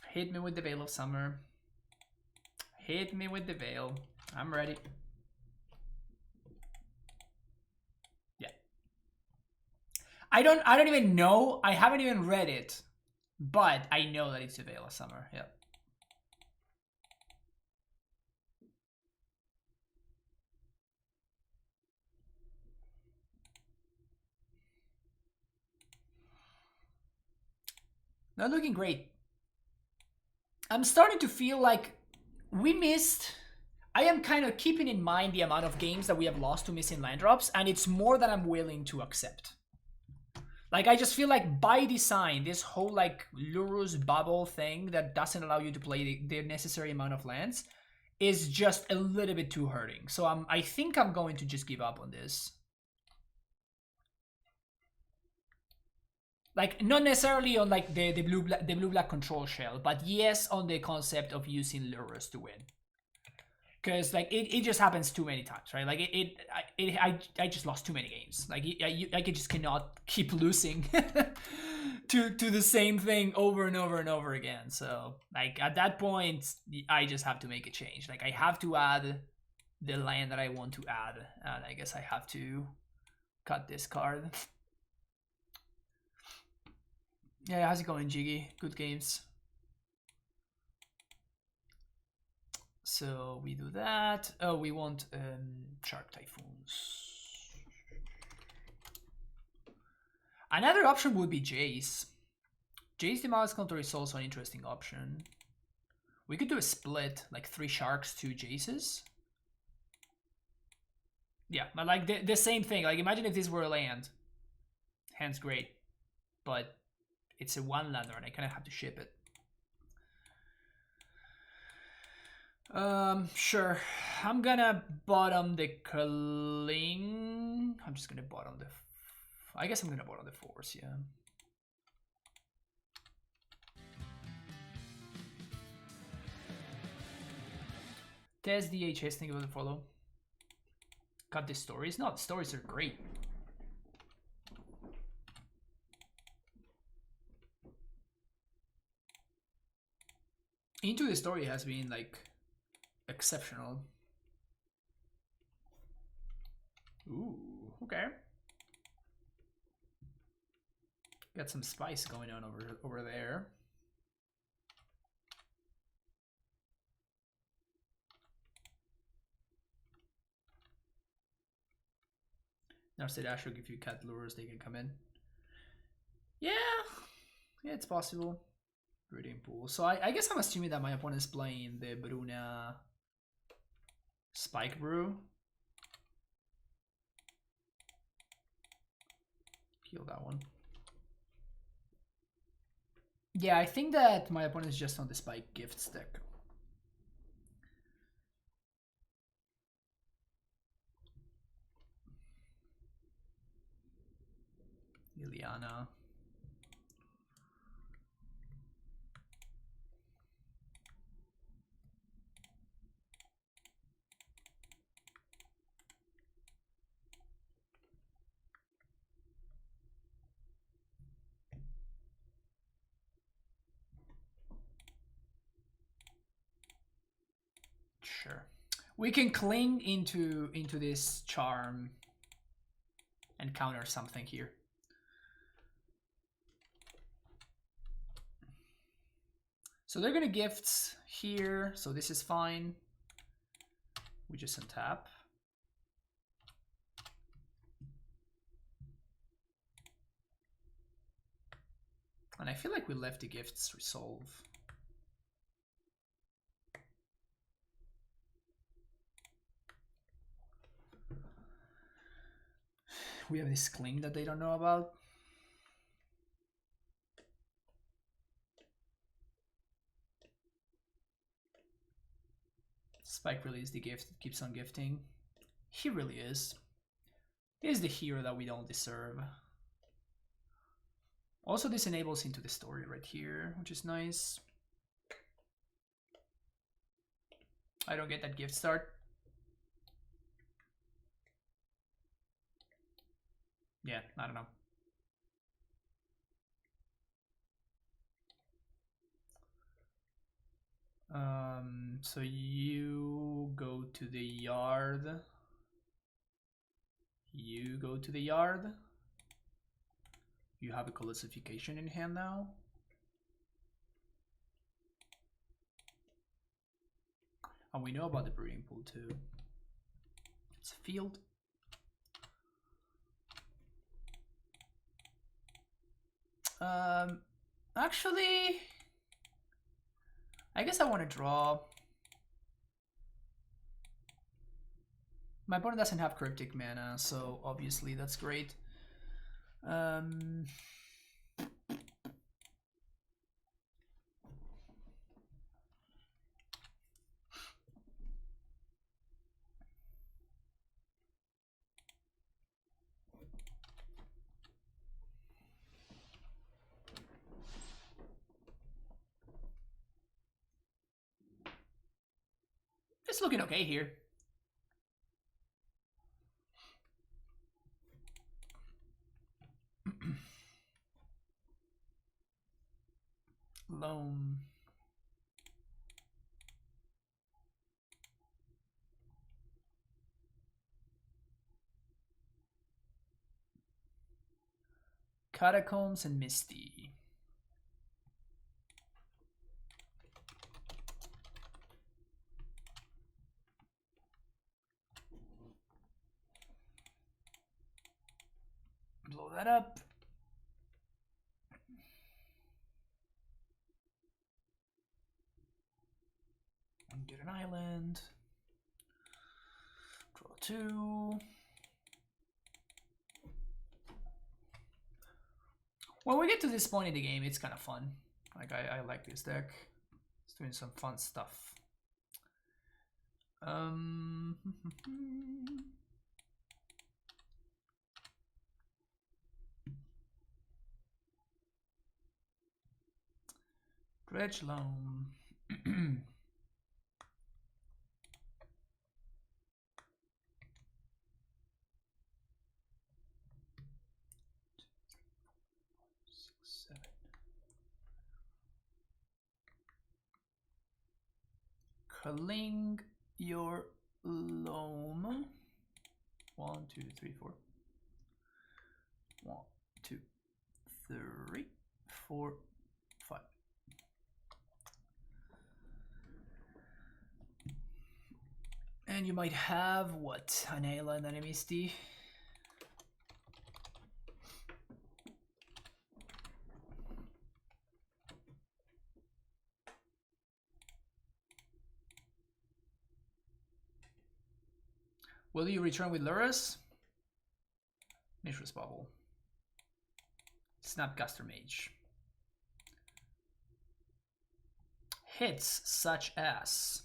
Hit me with the Veil of Summer. Hit me with the Veil. I'm ready. Yeah. I don't even know. I haven't even read it. But I know that it's the Veil of Summer. Yeah. Not looking great. I'm starting to feel like we missed. I am kind of keeping in mind the amount of games that we have lost to missing land drops, and it's more than I'm willing to accept. Like, I just feel like by design, this whole like Lurrus bubble thing that doesn't allow you to play the necessary amount of lands is just a little bit too hurting. So I think I'm going to just give up on this. Like, not necessarily on like the blue-black control shell, but yes on the concept of using Lurrus to win. Because like it just happens too many times, right? Like I just lost too many games. Like I just cannot keep losing to the same thing over and over and over again. So like at that point, I just have to make a change. Like I have to add the land that I want to add, and I guess I have to cut this card. Yeah, how's it going, Jiggy? Good games. So we do that. Oh, we want Shark Typhoons. Another option would be Jace. Jace the Mouse Counter is also an interesting option. We could do a split, like 3 Sharks, 2 Jaces. Yeah, but like the same thing. Like imagine if this were a land. Hand's great. But it's a 1-lander and I kind of have to ship it. Sure. I'm gonna bottom the Cling. I'm just gonna bottom the... I guess I'm gonna bottom the Force, yeah. Test DHS, think about the follow. Cut the stories? No, the stories are great. Into the Story has been like exceptional. Ooh, okay. Got some spice going on over there. Now say Ashok, if you cut lures, they can come in. Yeah, it's possible. Breeding pool. So I guess I'm assuming that my opponent is playing the Bruna Spike Brew. Kill that one. Yeah, I think that my opponent is just on the Spike Gifts deck. Liliana. Sure. We can cling into this charm and counter something here. So they're gonna gifts here, so this is fine. We just untap. And I feel like we left the gifts resolve. We have this cling that they don't know about. Spike really is the gift that keeps on gifting. He really is. He is the hero that we don't deserve. Also, this enables into the story right here, which is nice. I don't get that gift start. Yeah, I don't know. So you go to the yard. You go to the yard. You have a Colossification in hand now. And we know about the breeding pool too. It's a field. Actually, I guess I want to draw. My opponent doesn't have Cryptic mana, so obviously that's great. It's looking okay here. Loam. Catacombs and Misty. Blow that up. And get an island. Draw 2. When we get to this point in the game, it's kind of fun. Like I like this deck. It's doing some fun stuff. Dredge Loam. Culling your loam. 1, 2, 3, 4. 1, 2, 3, 4, 5. And you might have what? An island and a Misty. Will you return with Lurrus? Mishra's Bubble. Snapcaster Mage. Hits such as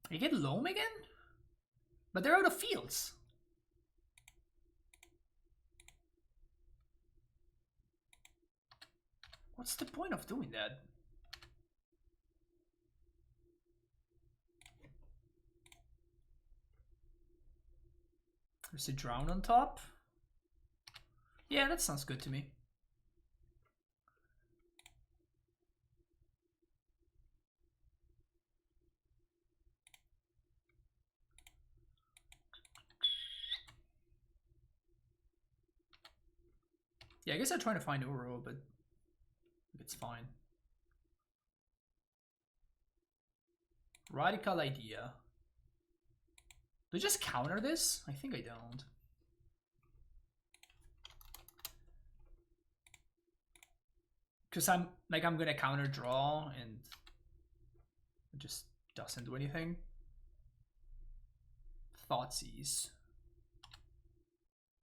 you get Loam again? But they're out of fields. What's the point of doing that? There's a Drown on top. Yeah, that sounds good to me. Yeah, I guess I'm trying to find Uro, but it's fine. Radical idea. Do I just counter this? I think I don't. Because I'm gonna counter draw and it just doesn't do anything. Thoughtseize.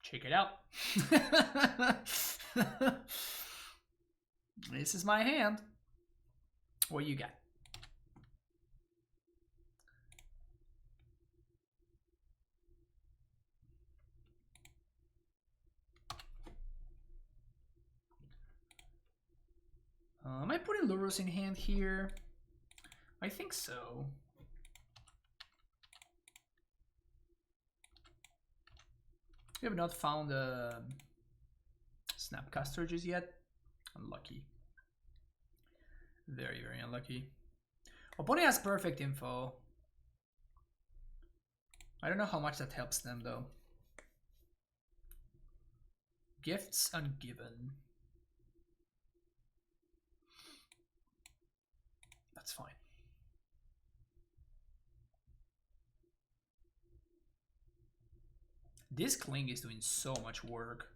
Check it out. This is my hand. What you got? Am I putting Lurrus in hand here? I think so. We have not found Snapcaster just yet. Unlucky. Very, very unlucky. Opponent has perfect info. I don't know how much that helps them though. Gifts ungiven. That's fine. This Kling is doing so much work.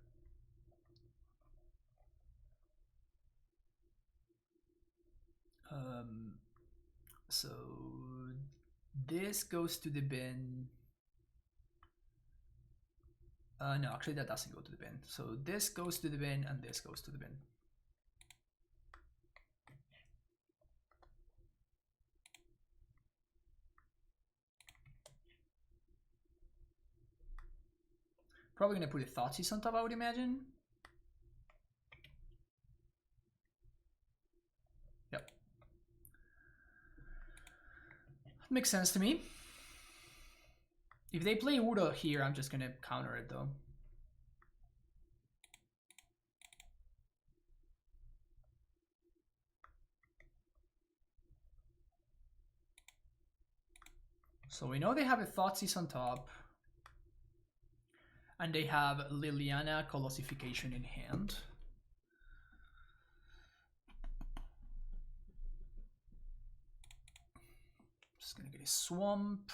So this goes to the bin. No, actually that doesn't go to the bin. So this goes to the bin and this goes to the bin. Probably gonna put a Thoughtseize on top, I would imagine. Yep. Makes sense to me. If they play Udo here, I'm just gonna counter it though. So we know they have a Thoughtseize on top. And they have Liliana Colossification in hand. Just gonna get a Swamp.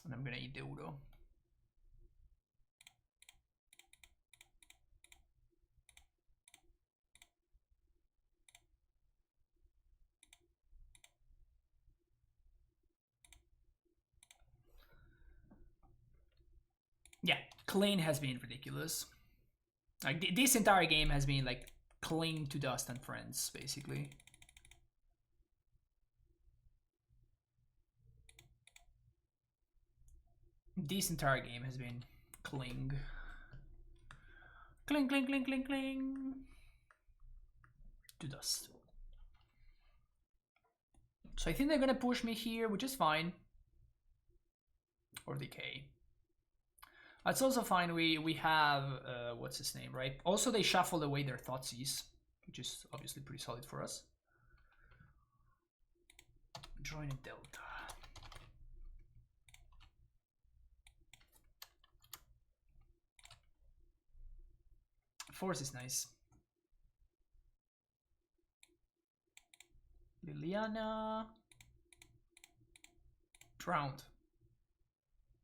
And I'm gonna eat the Udo. Yeah, Clean has been ridiculous. Like this entire game has been like cling to dust and friends, basically. This entire game has been cling. Cling, cling, cling, cling, cling. To dust. So I think they're gonna push me here, which is fine. Or decay. That's also fine. We have what's his name, right? Also, they shuffled away their Thoughtseize, which is obviously pretty solid for us. Join a Delta. Force is nice. Liliana. Drowned.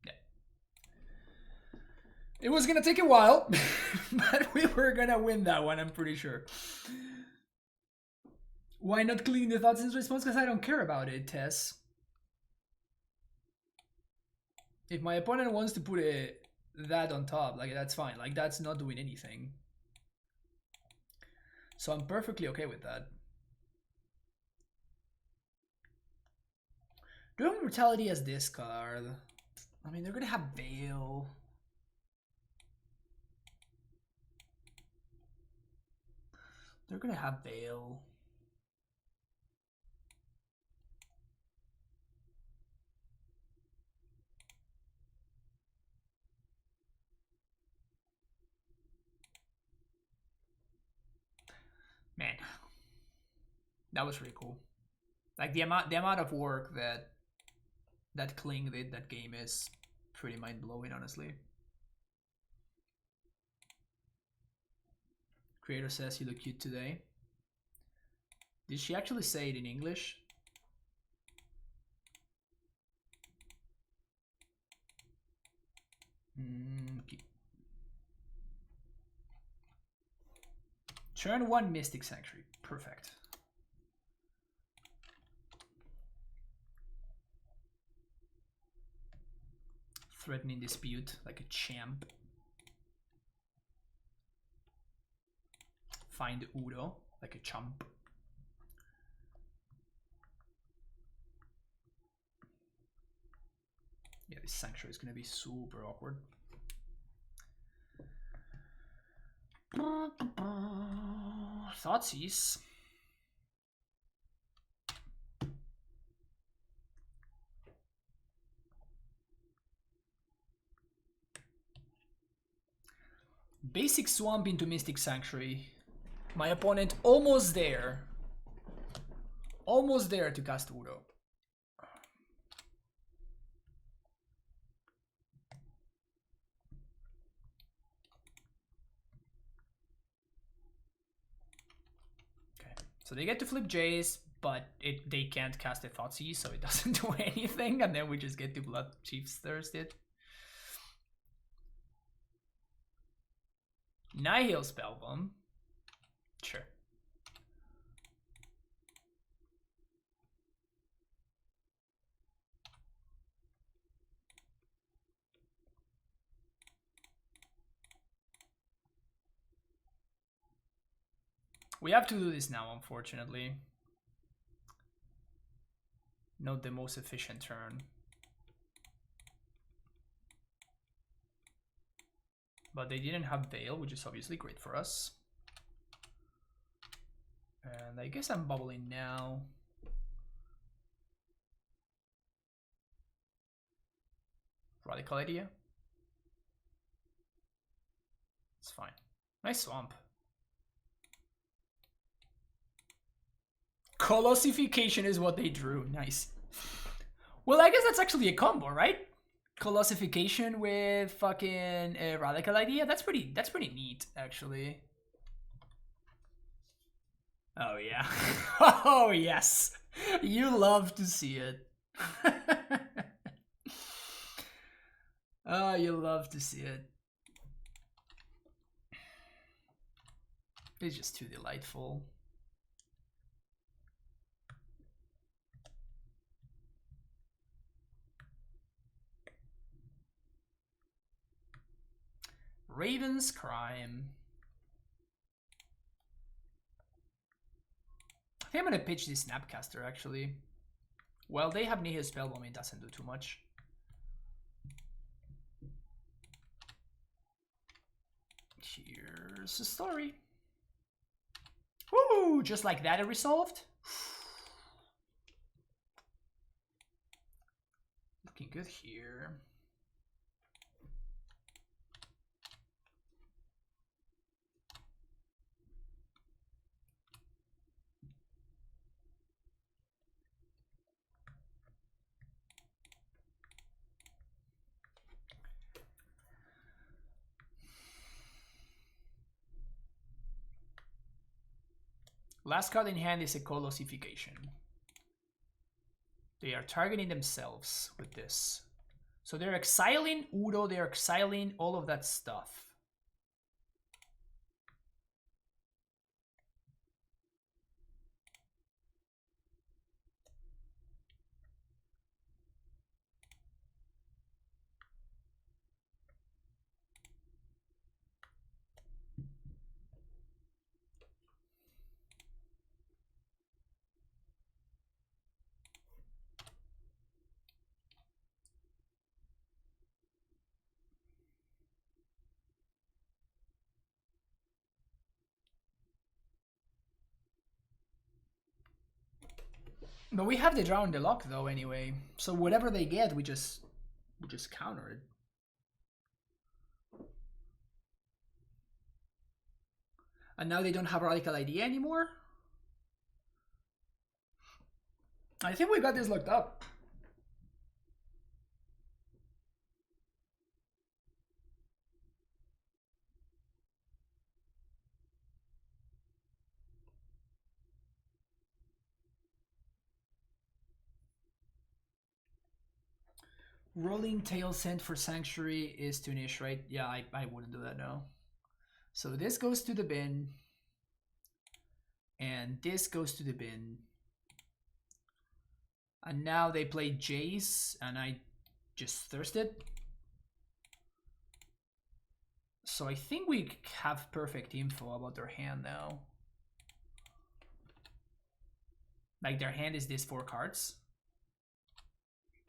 Yeah. It was gonna take a while, but we were gonna win that one, I'm pretty sure. Why not clean the Thoughtseize response? Because I don't care about it, Tess. If my opponent wants to put that on top, like that's fine. Like that's not doing anything. So I'm perfectly okay with that. Doing Brutality as this card. I mean, they're gonna have Veil. They're gonna have Veil. Man, that was really cool. Like the amount of work that Kling did that game is pretty mind blowing, honestly. Creator says you look cute today. Did she actually say it in English? Okay. Turn 1 Mystic Sanctuary. Perfect. Threatening Dispute like a champ. Find Udo like a chump. Yeah, this Sanctuary is going to be super awkward. Thoughtseize. Basic swamp into Mystic Sanctuary. My opponent almost there. Almost there to cast Uro. Okay, so they get to flip Jace, but they can't cast a Thoughtseize, so it doesn't do anything, and then we just get to Blood Chief's Thirsted. Nihil Spellbomb. Sure. We have to do this now, unfortunately. Not the most efficient turn. But they didn't have Veil, which is obviously great for us. And I guess I'm bubbling now. Radical idea. It's fine. Nice swamp. Colossification is what they drew. Nice. Well, I guess that's actually a combo, right? Colossification with fucking Radical idea. That's pretty neat, actually. Oh yeah. Oh yes. You love to see it. Oh, you love to see it. It's just too delightful. Raven's Crime. I think I'm gonna pitch this Snapcaster actually. Well, they have Nihil Spellbomb, it doesn't do too much. Here's the story. Woo! Just like that, it resolved. Looking good here. Last card in hand is a Colossification. They are targeting themselves with this. So they're exiling Uro, they're exiling all of that stuff. But we have the draw in the lock though anyway. So whatever they get, we just counter it. And now they don't have Radical idea anymore? I think we got this locked up. Rolling Tail Sent for Sanctuary is to niche, right? Yeah, I wouldn't do that, no. So this goes to the bin. And this goes to the bin. And now they play Jace, and I just thirsted. So I think we have perfect info about their hand now. Like their hand is these 4 cards.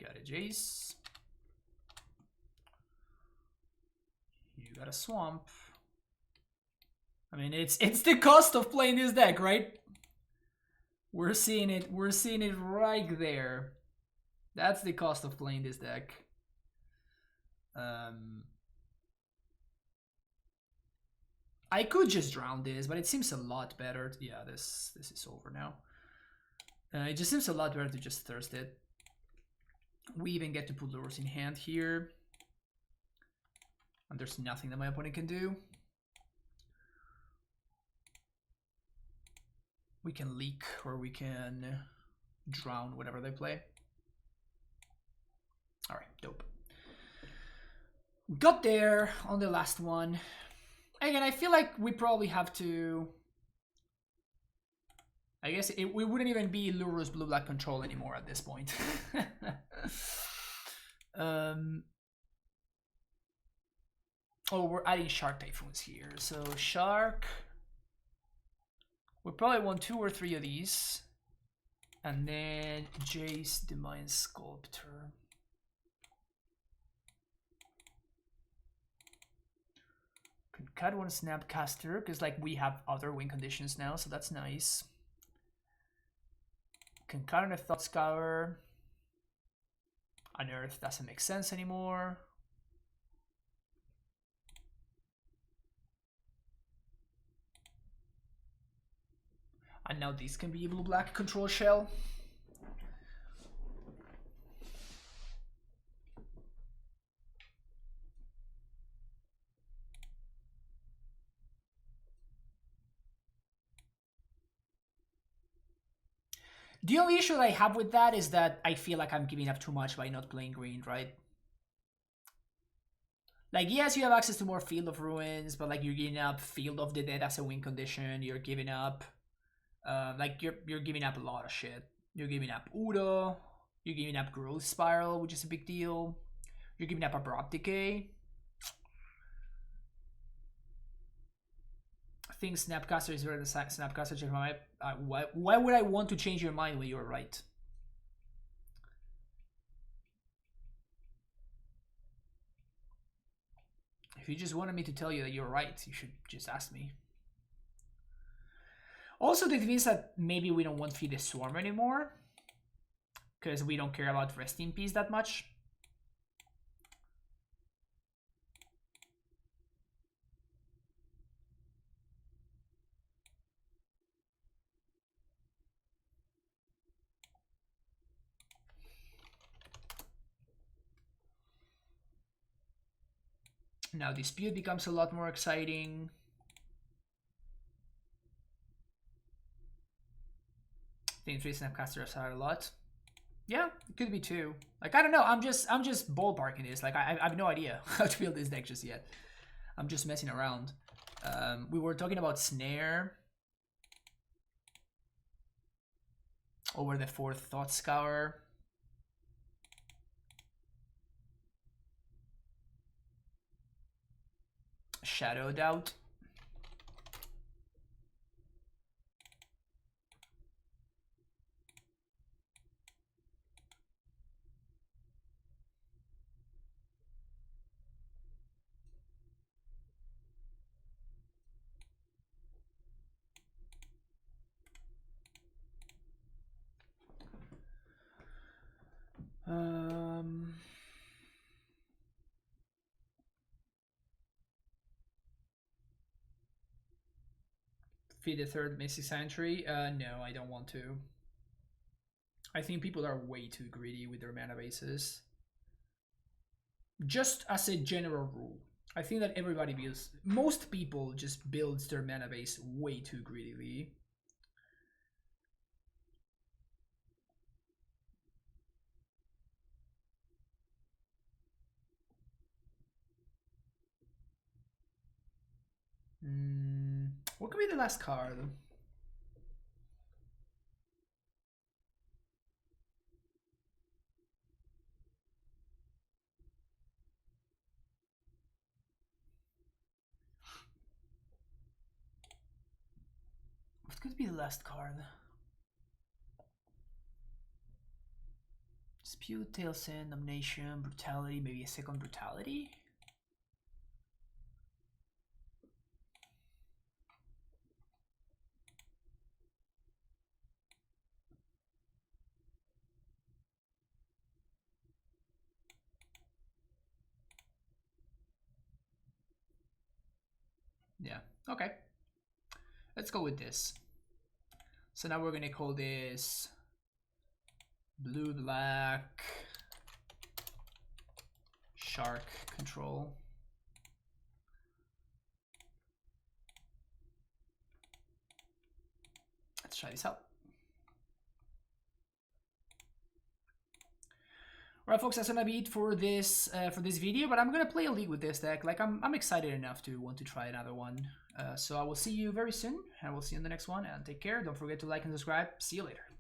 Got a Jace. You got a Swamp. I mean, it's the cost of playing this deck, right? We're seeing it right there. That's the cost of playing this deck. I could just drown this, but it seems a lot better. Yeah, this is over now. It just seems a lot better to just thirst it. We even get to put lures in hand here. And there's nothing that my opponent can do. We can leak or we can drown whatever they play. Alright, dope. Got there on the last one. Again, I feel like we probably have to... I guess we wouldn't even be Lurrus blue-black control anymore at this point. Oh, we're adding Shark Typhoons here. So Shark... We probably want 2 or 3 of these. And then Jace, the Mind Sculptor. Can cut one Snapcaster, because like we have other win conditions now, so that's nice. Can cut on a Thought Scour. Unearth doesn't make sense anymore. And now this can be a blue-black control shell. The only issue that I have with that is that I feel like I'm giving up too much by not playing green, right? Like, yes, you have access to more Field of Ruins, but like you're giving up Field of the Dead as a win condition. You're giving up, like you're giving up a lot of shit. You're giving up Udo. You're giving up Growth Spiral, which is a big deal. You're giving up Abrupt Decay. I think Snapcaster is better than Snapcaster. Check my why would I want to change your mind when you're right? If you just wanted me to tell you that you're right, you should just ask me. Also, this means that maybe we don't want Feed the Swarm anymore, because we don't care about Rest in Peace that much. Now Dispute becomes a lot more exciting. I think 3 Snapcasters are a lot. Yeah, it could be 2. Like, I don't know. I'm just ballparking this. Like, I have no idea how to build this deck just yet. I'm just messing around. We were talking about Snare over the 4th Thought Scour. Shadow Doubt. Feed the 3rd Mystic Sanctuary. No, I don't want to. I think people are way too greedy with their mana bases. Just as a general rule, I think that everybody builds, most people just builds their mana base way too greedily. What could be the last card? What could be the last card? Dispute, Tailsin, Damnation, Brutality, maybe a second Brutality? Yeah, okay. Let's go with this. So now we're gonna call this blue-black shark control. Let's try this out. Alright folks, that's gonna be it for this video, but I'm gonna play a league with this deck. Like I'm excited enough to want to try another one. So I will see you very soon, and we'll see you in the next one, and take care. Don't forget to like and subscribe. See you later.